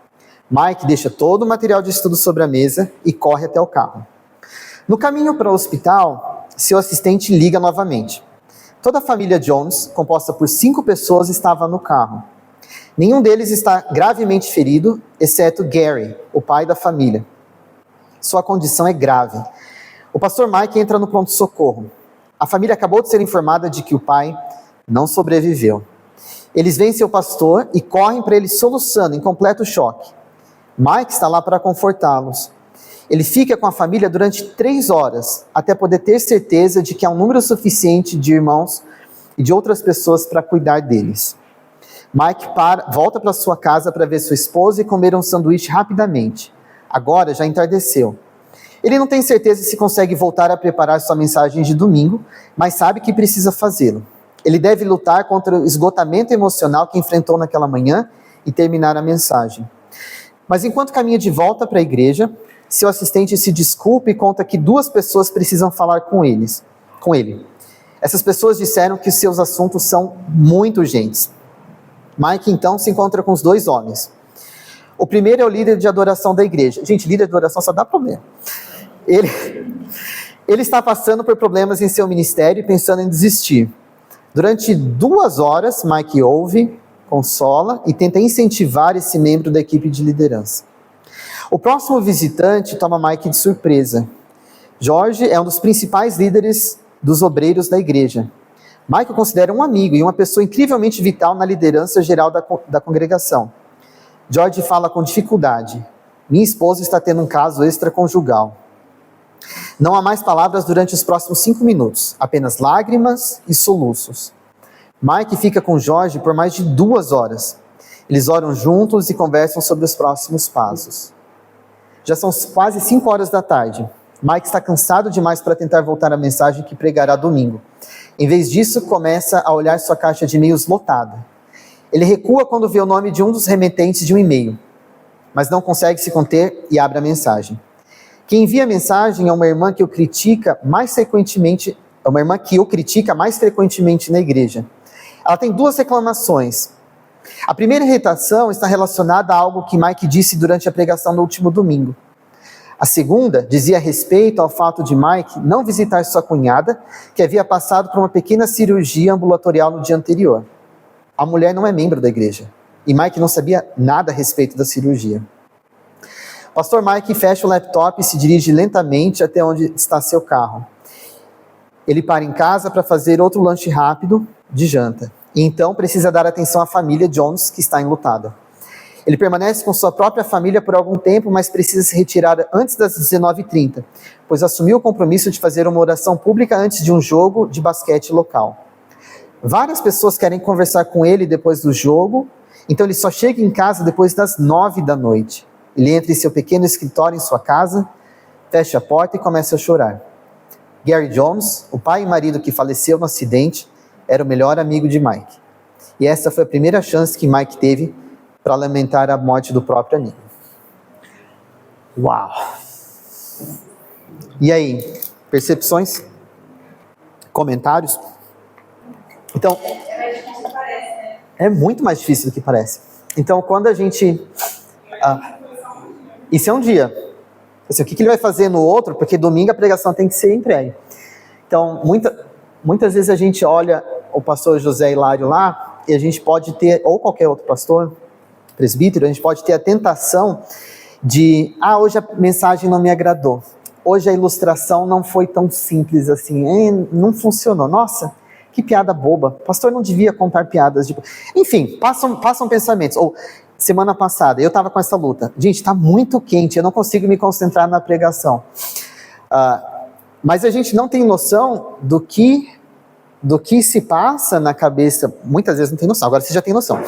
Mike deixa todo o material de estudo sobre a mesa e corre até o carro. No caminho para o hospital, seu assistente liga novamente. Toda a família Jones, composta por 5 pessoas, estava no carro. Nenhum deles está gravemente ferido, exceto Gary, o pai da família. Sua condição é grave. O pastor Mike entra no pronto-socorro. A família acabou de ser informada de que o pai não sobreviveu. Eles veem seu pastor e correm para ele soluçando, em completo choque. Mike está lá para confortá-los. Ele fica com a família durante 3 horas, até poder ter certeza de que há um número suficiente de irmãos e de outras pessoas para cuidar deles. Mike volta para sua casa para ver sua esposa e comer um sanduíche rapidamente. Agora já entardeceu. Ele não tem certeza se consegue voltar a preparar sua mensagem de domingo, mas sabe que precisa fazê-lo. Ele deve lutar contra o esgotamento emocional que enfrentou naquela manhã e terminar a mensagem. Mas enquanto caminha de volta para a igreja, seu assistente se desculpa e conta que 2 pessoas precisam falar com ele. Essas pessoas disseram que seus assuntos são muito urgentes. Mike então se encontra com os 2 homens. O primeiro é o líder de adoração da igreja. Gente, líder de adoração só dá problema. Ele está passando por problemas em seu ministério e pensando em desistir. Durante 2 horas, Mike ouve, consola e tenta incentivar esse membro da equipe de liderança. O próximo visitante toma Mike de surpresa. George é um dos principais líderes dos obreiros da igreja. Mike o considera um amigo e uma pessoa incrivelmente vital na liderança geral da congregação. George fala com dificuldade. Minha esposa está tendo um caso extraconjugal. Não há mais palavras durante os próximos 5 minutos, apenas lágrimas e soluços. Mike fica com George por mais de 2 horas. Eles oram juntos e conversam sobre os próximos passos. Já são quase 5 horas da tarde. Mike está cansado demais para tentar voltar à mensagem que pregará domingo. Em vez disso, começa a olhar sua caixa de e-mails lotada. Ele recua quando vê o nome de um dos remetentes de um e-mail, mas não consegue se conter e abre a mensagem. Quem envia a mensagem é uma irmã que o critica mais frequentemente na igreja. Ela tem 2 reclamações. A primeira irritação está relacionada a algo que Mike disse durante a pregação no último domingo. A segunda dizia respeito ao fato de Mike não visitar sua cunhada, que havia passado por uma pequena cirurgia ambulatorial no dia anterior. A mulher não é membro da igreja, e Mike não sabia nada a respeito da cirurgia. Pastor Mike fecha o laptop e se dirige lentamente até onde está seu carro. Ele para em casa para fazer outro lanche rápido de janta. E então precisa dar atenção à família Jones, que está enlutada. Ele permanece com sua própria família por algum tempo, mas precisa se retirar antes das 19h30, pois assumiu o compromisso de fazer uma oração pública antes de um jogo de basquete local. Várias pessoas querem conversar com ele depois do jogo, então ele só chega em casa depois das 21h. Ele entra em seu pequeno escritório em sua casa, fecha a porta e começa a chorar. Gary Jones, o pai e marido que faleceu no acidente, era o melhor amigo de Mike. E essa foi a primeira chance que Mike teve para lamentar a morte do próprio amigo. Uau! E aí, percepções? Comentários? Então, é muito mais difícil do que parece. Então, quando a gente... isso é um dia. Assim, o que ele vai fazer no outro? Porque domingo a pregação tem que ser entregue. Então, muitas vezes a gente olha o pastor José Hilário lá, e a gente pode ter, ou qualquer outro pastor, presbítero, a gente pode ter a tentação de, hoje a mensagem não me agradou. Hoje a ilustração não foi tão simples assim, não funcionou. Nossa, que piada boba. O pastor não devia contar piadas. Enfim, passam pensamentos. Ou, semana passada, eu estava com essa luta. Gente, está muito quente, eu não consigo me concentrar na pregação. Mas a gente não tem noção do que se passa na cabeça, muitas vezes não tem noção, agora você já tem noção,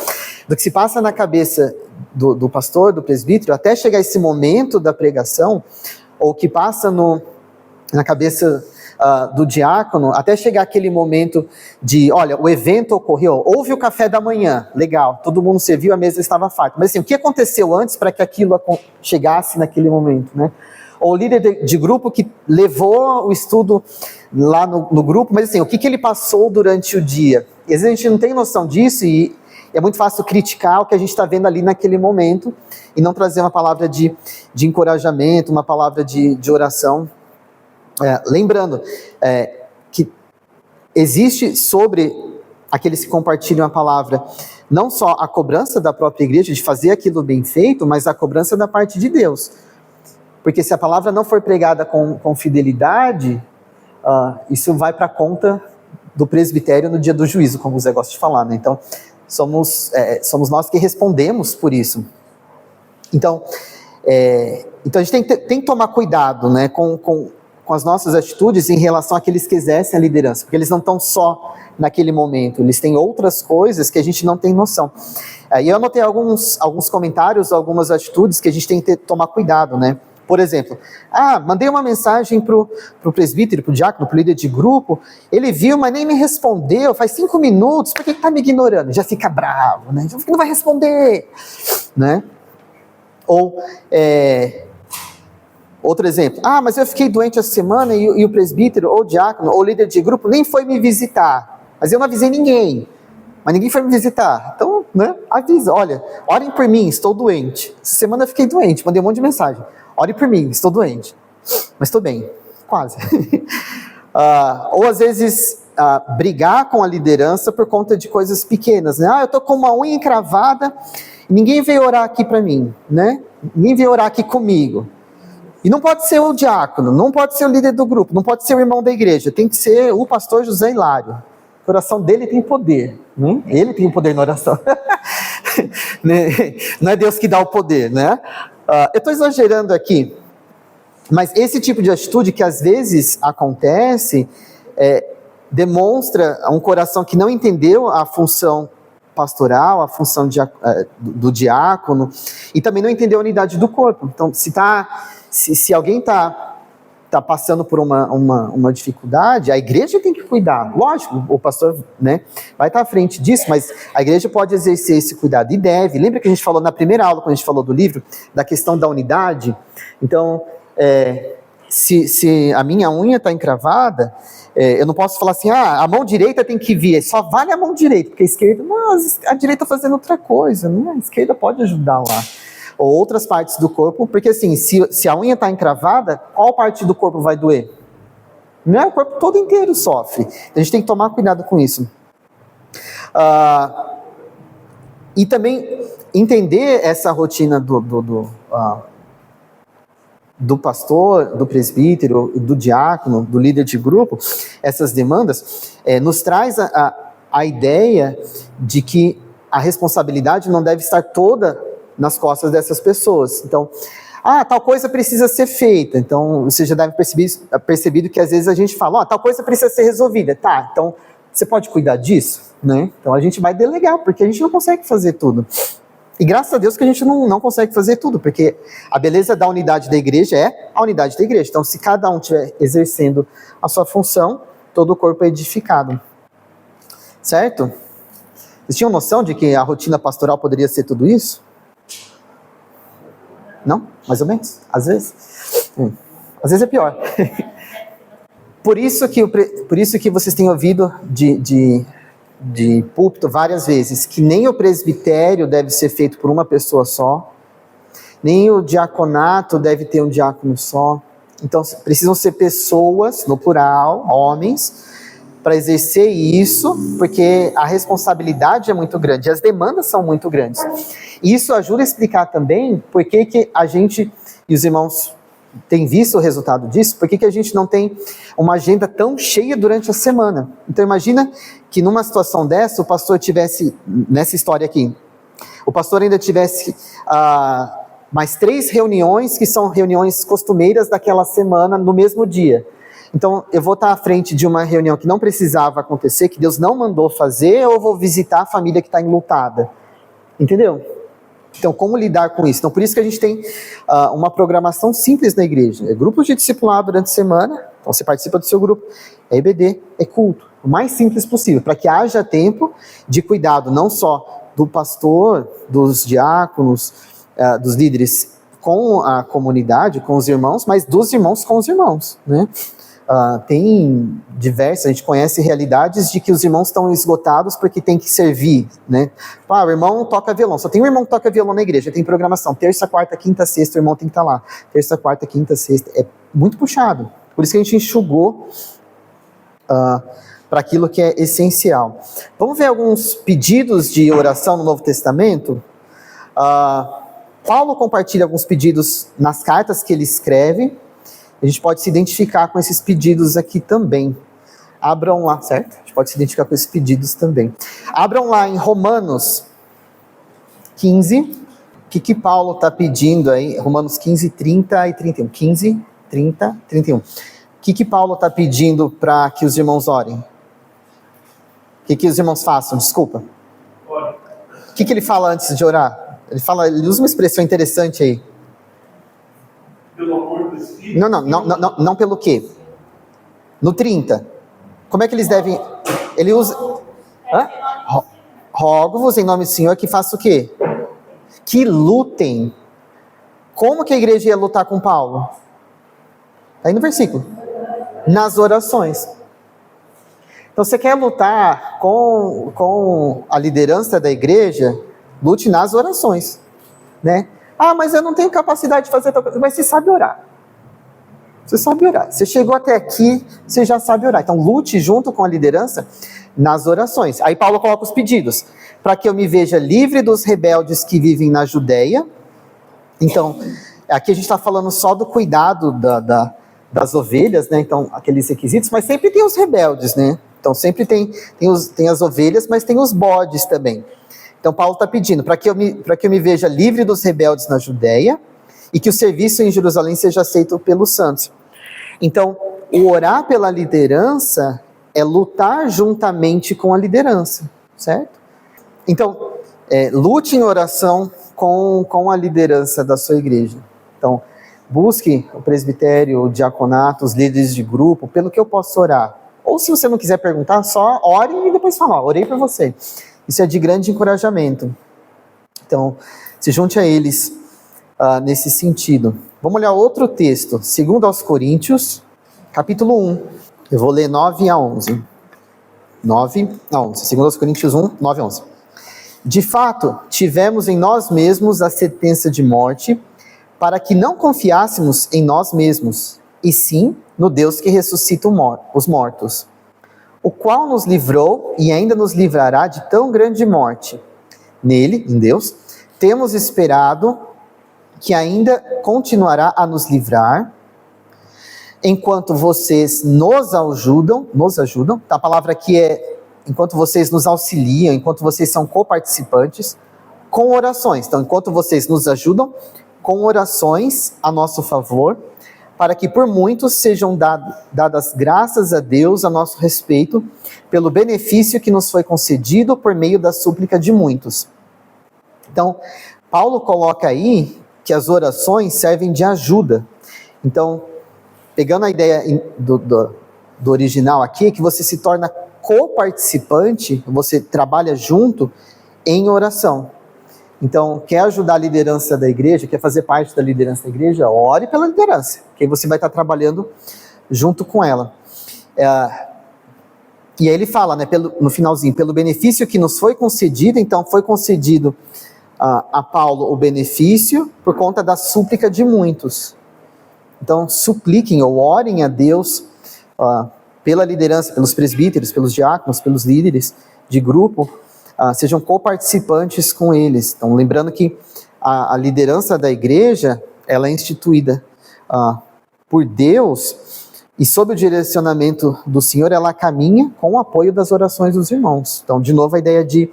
do que se passa na cabeça do pastor, do presbítero, até chegar esse momento da pregação, ou que passa na cabeça do diácono, até chegar aquele momento de, olha, o evento ocorreu, houve o café da manhã, legal, todo mundo serviu, a mesa estava farta, mas assim, o que aconteceu antes para que aquilo chegasse naquele momento, né? Ou o líder de grupo que levou o estudo lá no grupo, mas assim, o que ele passou durante o dia? E às vezes a gente não tem noção disso e é muito fácil criticar o que a gente está vendo ali naquele momento e não trazer uma palavra de encorajamento, uma palavra de oração. Lembrando que existe sobre aqueles que compartilham a palavra não só a cobrança da própria igreja de fazer aquilo bem feito, mas a cobrança da parte de Deus. Porque se a palavra não for pregada com fidelidade, isso vai para a conta do presbitério no dia do juízo, como o Zé gosta de falar, né? Então, somos nós que respondemos por isso. Então a gente tem que tomar cuidado, né, com com as nossas atitudes em relação àqueles que exercem a liderança, porque eles não estão só naquele momento, eles têm outras coisas que a gente não tem noção. E eu anotei alguns comentários, algumas atitudes que a gente tem que tomar cuidado, né? Por exemplo, mandei uma mensagem pro presbítero, pro diácono, pro líder de grupo, ele viu, mas nem me respondeu, faz 5 minutos, por que tá me ignorando? Já fica bravo, né? Já não vai responder, né? Ou, outro exemplo, mas eu fiquei doente essa semana e o presbítero, ou o diácono, ou o líder de grupo nem foi me visitar, mas eu não avisei ninguém, mas ninguém foi me visitar, então, né, avisa, olha, orem por mim, estou doente, essa semana eu fiquei doente, mandei um monte de mensagem, ore por mim, estou doente, mas estou bem, quase. Ou às vezes, brigar com a liderança por conta de coisas pequenas, né, eu estou com uma unha encravada, ninguém veio orar aqui para mim, né, ninguém veio orar aqui comigo. E não pode ser o diácono, não pode ser o líder do grupo, não pode ser o irmão da igreja, tem que ser o pastor José Hilário. O coração dele tem poder, né? Ele tem poder na oração. Não é Deus que dá o poder, né? Eu estou exagerando aqui, mas esse tipo de atitude que às vezes acontece, demonstra um coração que não entendeu a função pastoral, a função do diácono, e também não entendeu a unidade do corpo. Então, se alguém está passando por uma dificuldade, a igreja tem que cuidar. Lógico, o pastor, né, vai estar à frente disso, mas a igreja pode exercer esse cuidado, e deve. Lembra que a gente falou na primeira aula, quando a gente falou do livro, da questão da unidade? Então, se a minha unha está encravada, eu não posso falar assim, a mão direita tem que vir, só vale a mão direita, porque a esquerda, a direita está fazendo outra coisa, né? A esquerda pode ajudar lá. Ou outras partes do corpo, porque assim, se a unha está encravada, qual parte do corpo vai doer? Não é, o corpo todo inteiro sofre. A gente tem que tomar cuidado com isso. E também entender essa rotina do pastor, do presbítero, do diácono, do líder de grupo, essas demandas, nos traz a ideia de que a responsabilidade não deve estar toda nas costas dessas pessoas. Então, tal coisa precisa ser feita. Então, você já deve percebido que às vezes a gente fala, tal coisa precisa ser resolvida. Tá, então, você pode cuidar disso? Né? Então, a gente vai delegar, porque a gente não consegue fazer tudo. E graças a Deus que a gente não consegue fazer tudo, porque a beleza da unidade da igreja é a unidade da igreja. Então, se cada um estiver exercendo a sua função, todo o corpo é edificado. Certo? Vocês tinham noção de que a rotina pastoral poderia ser tudo isso? Não? Mais ou menos? Às vezes? Às vezes é pior. Por isso que vocês têm ouvido de púlpito várias vezes, que nem o presbitério deve ser feito por uma pessoa só, nem o diaconato deve ter um diácono só. Então, precisam ser pessoas, no plural, homens, para exercer isso, porque a responsabilidade é muito grande, as demandas são muito grandes. E isso ajuda a explicar também por que a gente, e os irmãos têm visto o resultado disso, por que a gente não tem uma agenda tão cheia durante a semana. Então imagina que numa situação dessa, o pastor tivesse, nessa história aqui, o pastor ainda tivesse mais 3 reuniões, que são reuniões costumeiras daquela semana, no mesmo dia. Então, eu vou estar à frente de uma reunião que não precisava acontecer, que Deus não mandou fazer, ou vou visitar a família que está enlutada. Entendeu? Então, como lidar com isso? Então, por isso que a gente tem uma programação simples na igreja. Grupos de discipulado durante a semana, então você participa do seu grupo, EBD, culto. O mais simples possível, para que haja tempo de cuidado, não só do pastor, dos diáconos, dos líderes com a comunidade, com os irmãos, mas dos irmãos com os irmãos, né? Tem diversas, a gente conhece realidades de que os irmãos estão esgotados porque tem que servir, né? O irmão toca violão, só tem um irmão que toca violão na igreja, tem programação, terça, quarta, quinta, sexta, o irmão tem que estar lá, terça, quarta, quinta, sexta, é muito puxado, por isso que a gente enxugou para aquilo que é essencial. Vamos ver alguns pedidos de oração no Novo Testamento? Paulo compartilha alguns pedidos nas cartas que ele escreve. A gente pode se identificar com esses pedidos aqui também. Abram lá, certo? A gente pode se identificar com esses pedidos também. Abram lá em Romanos 15. O que Paulo está pedindo aí? Romanos 15, 30 e 31. 15, 30, 31. O que Paulo está pedindo para que os irmãos orem? O que os irmãos façam? Desculpa. O que ele fala antes de orar? Ele usa uma expressão interessante aí. Pelo amor do Espírito? Não pelo quê? No 30. Como é que eles devem... Ele usa... Rogo-vos em nome do Senhor que faça o quê? Que lutem. Como que a igreja ia lutar com Paulo? Aí no versículo. Nas orações. Então você quer lutar com a liderança da igreja, lute nas orações. Né? Ah, mas eu não tenho capacidade de fazer tal coisa. Mas você sabe orar. Você sabe orar. Você chegou até aqui, você já sabe orar. Então lute junto com a liderança nas orações. Aí Paulo coloca os pedidos. Para que eu me veja livre dos rebeldes que vivem na Judeia. Então, aqui a gente está falando só do cuidado das ovelhas, né? Então, aqueles requisitos, mas sempre tem os rebeldes, né? Então, sempre tem as ovelhas, mas tem os bodes também. Então, Paulo está pedindo para que eu me veja livre dos rebeldes na Judeia e que o serviço em Jerusalém seja aceito pelos santos. Então, o orar pela liderança é lutar juntamente com a liderança, certo? Então, lute em oração com a liderança da sua igreja. Então, busque o presbitério, o diaconato, os líderes de grupo, pelo que eu posso orar. Ou se você não quiser perguntar, só ore e depois fala, orei por você. Isso é de grande encorajamento. Então, se junte a eles nesse sentido. Vamos olhar outro texto, 2 aos Coríntios, capítulo 1. Eu vou ler 9 a 11. 9 a 11. 2 aos Coríntios 1, 9 a 11. De fato, tivemos em nós mesmos a sentença de morte, para que não confiássemos em nós mesmos, e sim no Deus que ressuscita os mortos, o qual nos livrou e ainda nos livrará de tão grande morte. Nele, em Deus, temos esperado que ainda continuará a nos livrar, enquanto vocês nos ajudam, a palavra aqui é enquanto vocês nos auxiliam, enquanto vocês são coparticipantes, com orações. Então, enquanto vocês nos ajudam, com orações a nosso favor, para que por muitos sejam dadas graças a Deus a nosso respeito, pelo benefício que nos foi concedido por meio da súplica de muitos. Então, Paulo coloca aí que as orações servem de ajuda. Então, pegando a ideia do original aqui, que você se torna coparticipante, você trabalha junto em oração. Então, quer ajudar a liderança da igreja, quer fazer parte da liderança da igreja, ore pela liderança, que aí você vai estar trabalhando junto com ela. E aí ele fala, né, no finalzinho, pelo benefício que nos foi concedido, então foi concedido a Paulo o benefício por conta da súplica de muitos. Então, supliquem ou orem a Deus pela liderança, pelos presbíteros, pelos diáconos, pelos líderes de grupo, sejam coparticipantes com eles. Então, lembrando que a liderança da igreja, ela é instituída por Deus e sob o direcionamento do Senhor, ela caminha com o apoio das orações dos irmãos. Então, de novo, a ideia de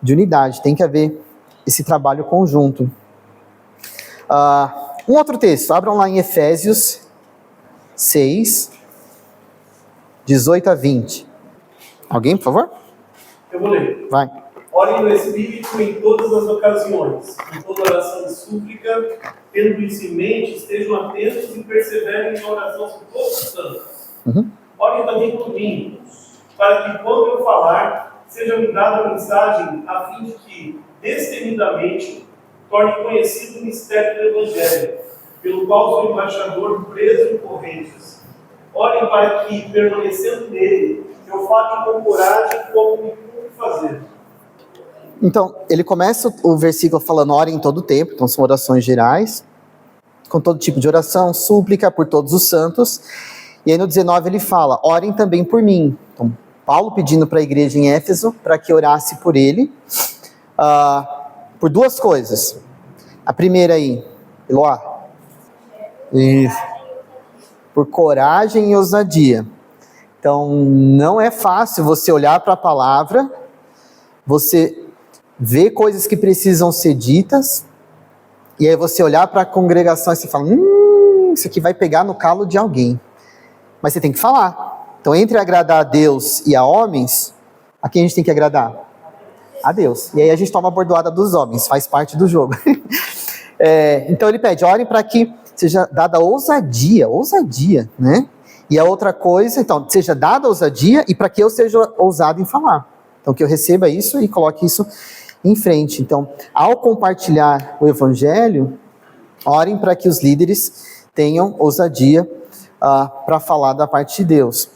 unidade, tem que haver esse trabalho conjunto. Um outro texto, abram lá em Efésios 6, 18 a 20. Alguém, por favor? Eu vou ler. Vai. Orem no Espírito em todas as ocasiões, em toda oração e súplica, tendo isso em mente, estejam atentos e perseverem na oração por todos os santos. Orem também por mim, para que quando eu falar, seja-me dada a mensagem, a fim de que, destemidamente, torne conhecido o mistério do Evangelho, pelo qual sou embaixador preso em correntes. Orem para que, permanecendo nele, eu fale com coragem como me cumpre fazer. Então, ele começa o versículo falando, orem em todo o tempo, então são orações gerais, com todo tipo de oração, súplica por todos os santos. E aí no 19 ele fala, orem também por mim. Então, Paulo pedindo para a igreja em Éfeso, para que orasse por ele, por duas coisas. A primeira aí, Eloá, por coragem e ousadia. Então, não é fácil você olhar para a palavra, você ver coisas que precisam ser ditas, e aí você olhar para a congregação e você fala, isso aqui vai pegar no calo de alguém. mas você tem que falar. Então, entre agradar a Deus e a homens, a quem a gente tem que agradar? A Deus. E aí a gente toma a bordoada dos homens, faz parte do jogo. Então ele pede, orem para que seja dada ousadia, né? E a outra coisa, então, seja dada ousadia e para que eu seja ousado em falar. Então, que eu receba isso e coloque isso em frente. Então, ao compartilhar o evangelho, orem para que os líderes tenham ousadia para falar da parte de Deus.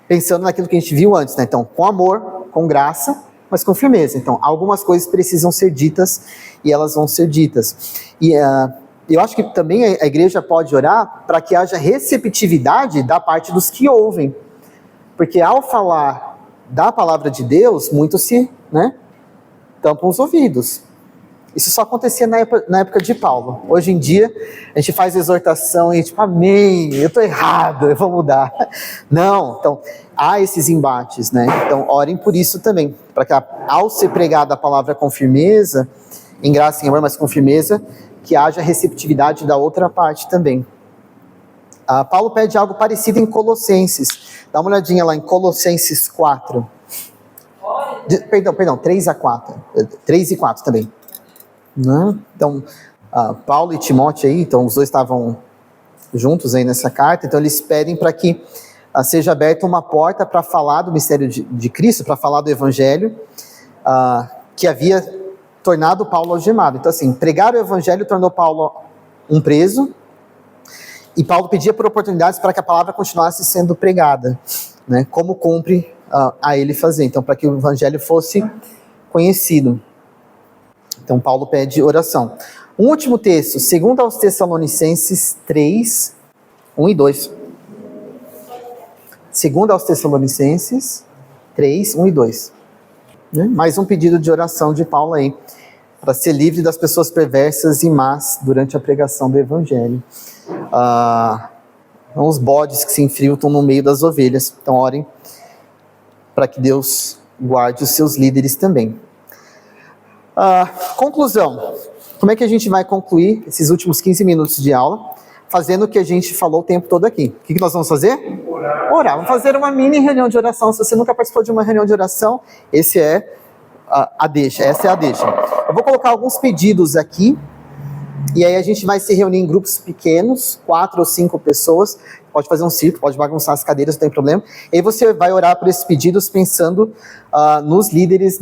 Pensando naquilo que a gente viu antes, né? Então, com amor, com graça, mas com firmeza. Então, algumas coisas precisam ser ditas e elas vão ser ditas. E eu acho que também a igreja pode orar para que haja receptividade da parte dos que ouvem. Porque ao falar da palavra de Deus, muitos se tampam os ouvidos. Isso só acontecia na época de Paulo. Hoje em dia, a gente faz exortação e tipo, amém, eu estou errado, eu vou mudar. Não, então, há esses embates, né? Então, orem por isso também, para que ao ser pregada a palavra com firmeza, em graça e em amor, mas com firmeza, que haja receptividade da outra parte também. Paulo pede algo parecido em Colossenses. Dá uma olhadinha lá em Colossenses 4. Perdão, 3 a 4. 3 e 4 também. Então, Paulo e Timóteo aí, então os dois estavam juntos aí nessa carta, então eles pedem para que seja aberta uma porta para falar do mistério de Cristo, para falar do evangelho, que havia tornado Paulo algemado. Então assim, pregar o evangelho tornou Paulo um preso, e Paulo pedia por oportunidades para que a palavra continuasse sendo pregada, né, como cumpre a ele fazer, então para que o evangelho fosse conhecido. Então, Paulo pede oração. Um último texto, 2 aos Tessalonicenses 3, 1 e 2. 2 aos Tessalonicenses 3, 1 e 2. Mais um pedido de oração de Paulo aí, para ser livre das pessoas perversas e más durante a pregação do Evangelho. Os bodes que se infiltram no meio das ovelhas. Então, orem para que Deus guarde os seus líderes também. Conclusão. Como é que a gente vai concluir esses últimos 15 minutos de aula? Fazendo o que a gente falou o tempo todo aqui. O que nós vamos fazer? Orar. Vamos fazer uma mini reunião de oração. Se você nunca participou de uma reunião de oração, essa é a deixa. Eu vou colocar alguns pedidos aqui, e aí a gente vai se reunir em grupos pequenos, 4 ou 5 pessoas. Pode fazer um círculo, pode bagunçar as cadeiras, não tem problema. E aí você vai orar por esses pedidos pensando nos líderes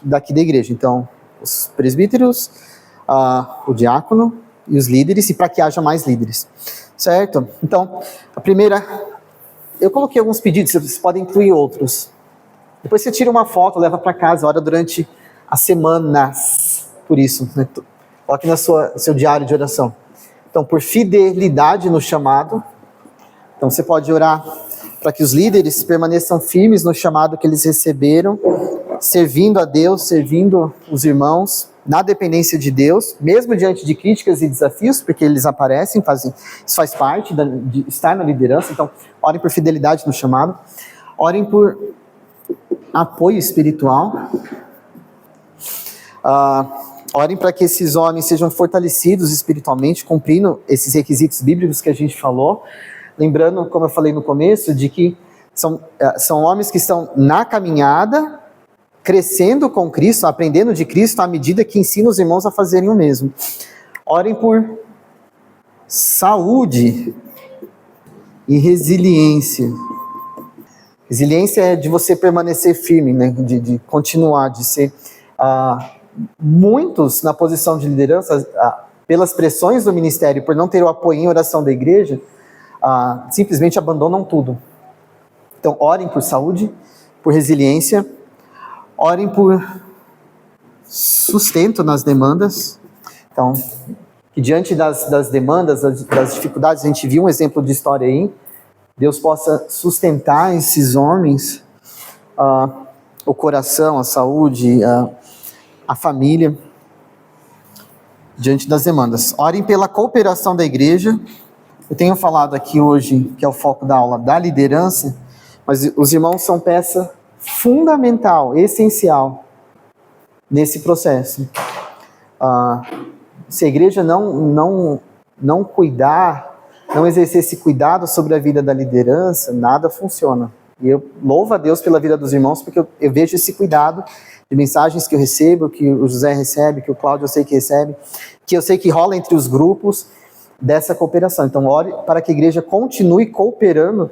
daqui da igreja. Então, os presbíteros, o diácono e os líderes, e para que haja mais líderes, certo? Então, a primeira, eu coloquei alguns pedidos, vocês podem incluir outros. Depois você tira uma foto, leva para casa, ora durante as semanas, por isso, né? Coloque no seu diário de oração. Então, por fidelidade no chamado, então você pode orar para que os líderes permaneçam firmes no chamado que eles receberam, servindo a Deus, servindo os irmãos, na dependência de Deus, mesmo diante de críticas e desafios, porque eles aparecem, isso faz parte de estar na liderança. Então, orem por fidelidade no chamado, orem por apoio espiritual, orem para que esses homens sejam fortalecidos espiritualmente, cumprindo esses requisitos bíblicos que a gente falou, lembrando, como eu falei no começo, de que são homens que estão na caminhada, crescendo com Cristo, aprendendo de Cristo à medida que ensina os irmãos a fazerem o mesmo. Orem por saúde e resiliência. Resiliência é de você permanecer firme, né? de continuar, de ser... muitos na posição de liderança, pelas pressões do ministério, por não ter o apoio em oração da igreja, simplesmente abandonam tudo. Então, orem por saúde, por resiliência, orem por sustento nas demandas. Então, que diante das demandas, das dificuldades, a gente viu um exemplo de história aí, Deus possa sustentar esses homens, o coração, a saúde, a família, diante das demandas. Orem pela cooperação da igreja. Eu tenho falado aqui hoje, que é o foco da aula, da liderança, mas os irmãos são peça fundamental, essencial, nesse processo. Se a igreja não cuidar não exercer esse cuidado sobre a vida da liderança, nada funciona. E eu louvo a Deus pela vida dos irmãos, porque eu vejo esse cuidado de mensagens que eu recebo, que o José recebe, que o Cláudio eu sei que recebe, que eu sei que rola entre os grupos dessa cooperação. Então, ore para que a igreja continue cooperando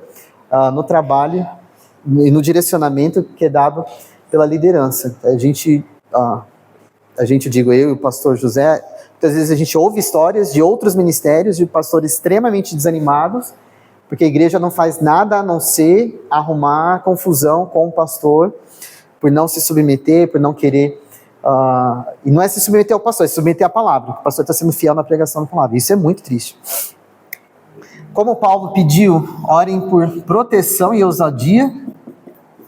no trabalho e no direcionamento que é dado pela liderança. A gente, digo eu e o pastor José, muitas vezes a gente ouve histórias de outros ministérios, de pastores extremamente desanimados, porque a igreja não faz nada a não ser arrumar confusão com o pastor, por não se submeter, por não querer... e não é se submeter ao pastor, é se submeter à palavra. O pastor está sendo fiel na pregação da palavra. Isso é muito triste. Como Paulo pediu, orem por proteção e ousadia,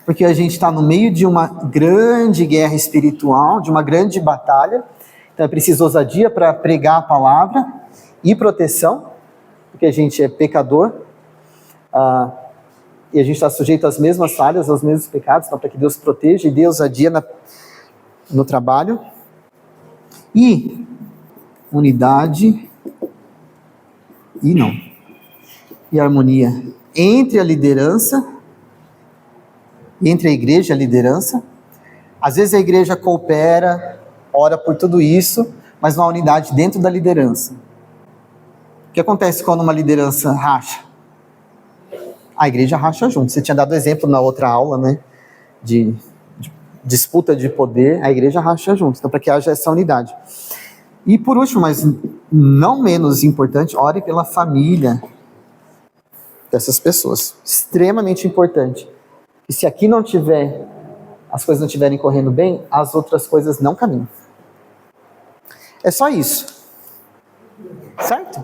porque a gente está no meio de uma grande guerra espiritual, de uma grande batalha. Então é preciso ousadia para pregar a palavra e proteção, porque a gente é pecador, e a gente está sujeito às mesmas falhas, aos mesmos pecados, então para que Deus proteja e dê ousadia no trabalho. E unidade e harmonia entre a liderança, entre a igreja e a liderança. Às vezes a igreja coopera, ora por tudo isso, mas não há unidade dentro da liderança. O que acontece quando uma liderança racha? A igreja racha junto. Você tinha dado exemplo na outra aula, né? De disputa de poder, a igreja racha junto. Então, para que haja essa unidade. E por último, mas não menos importante, ore pela família dessas pessoas. Extremamente importante. E se aqui não tiver, as coisas não estiverem correndo bem, as outras coisas não caminham. É só isso. Certo?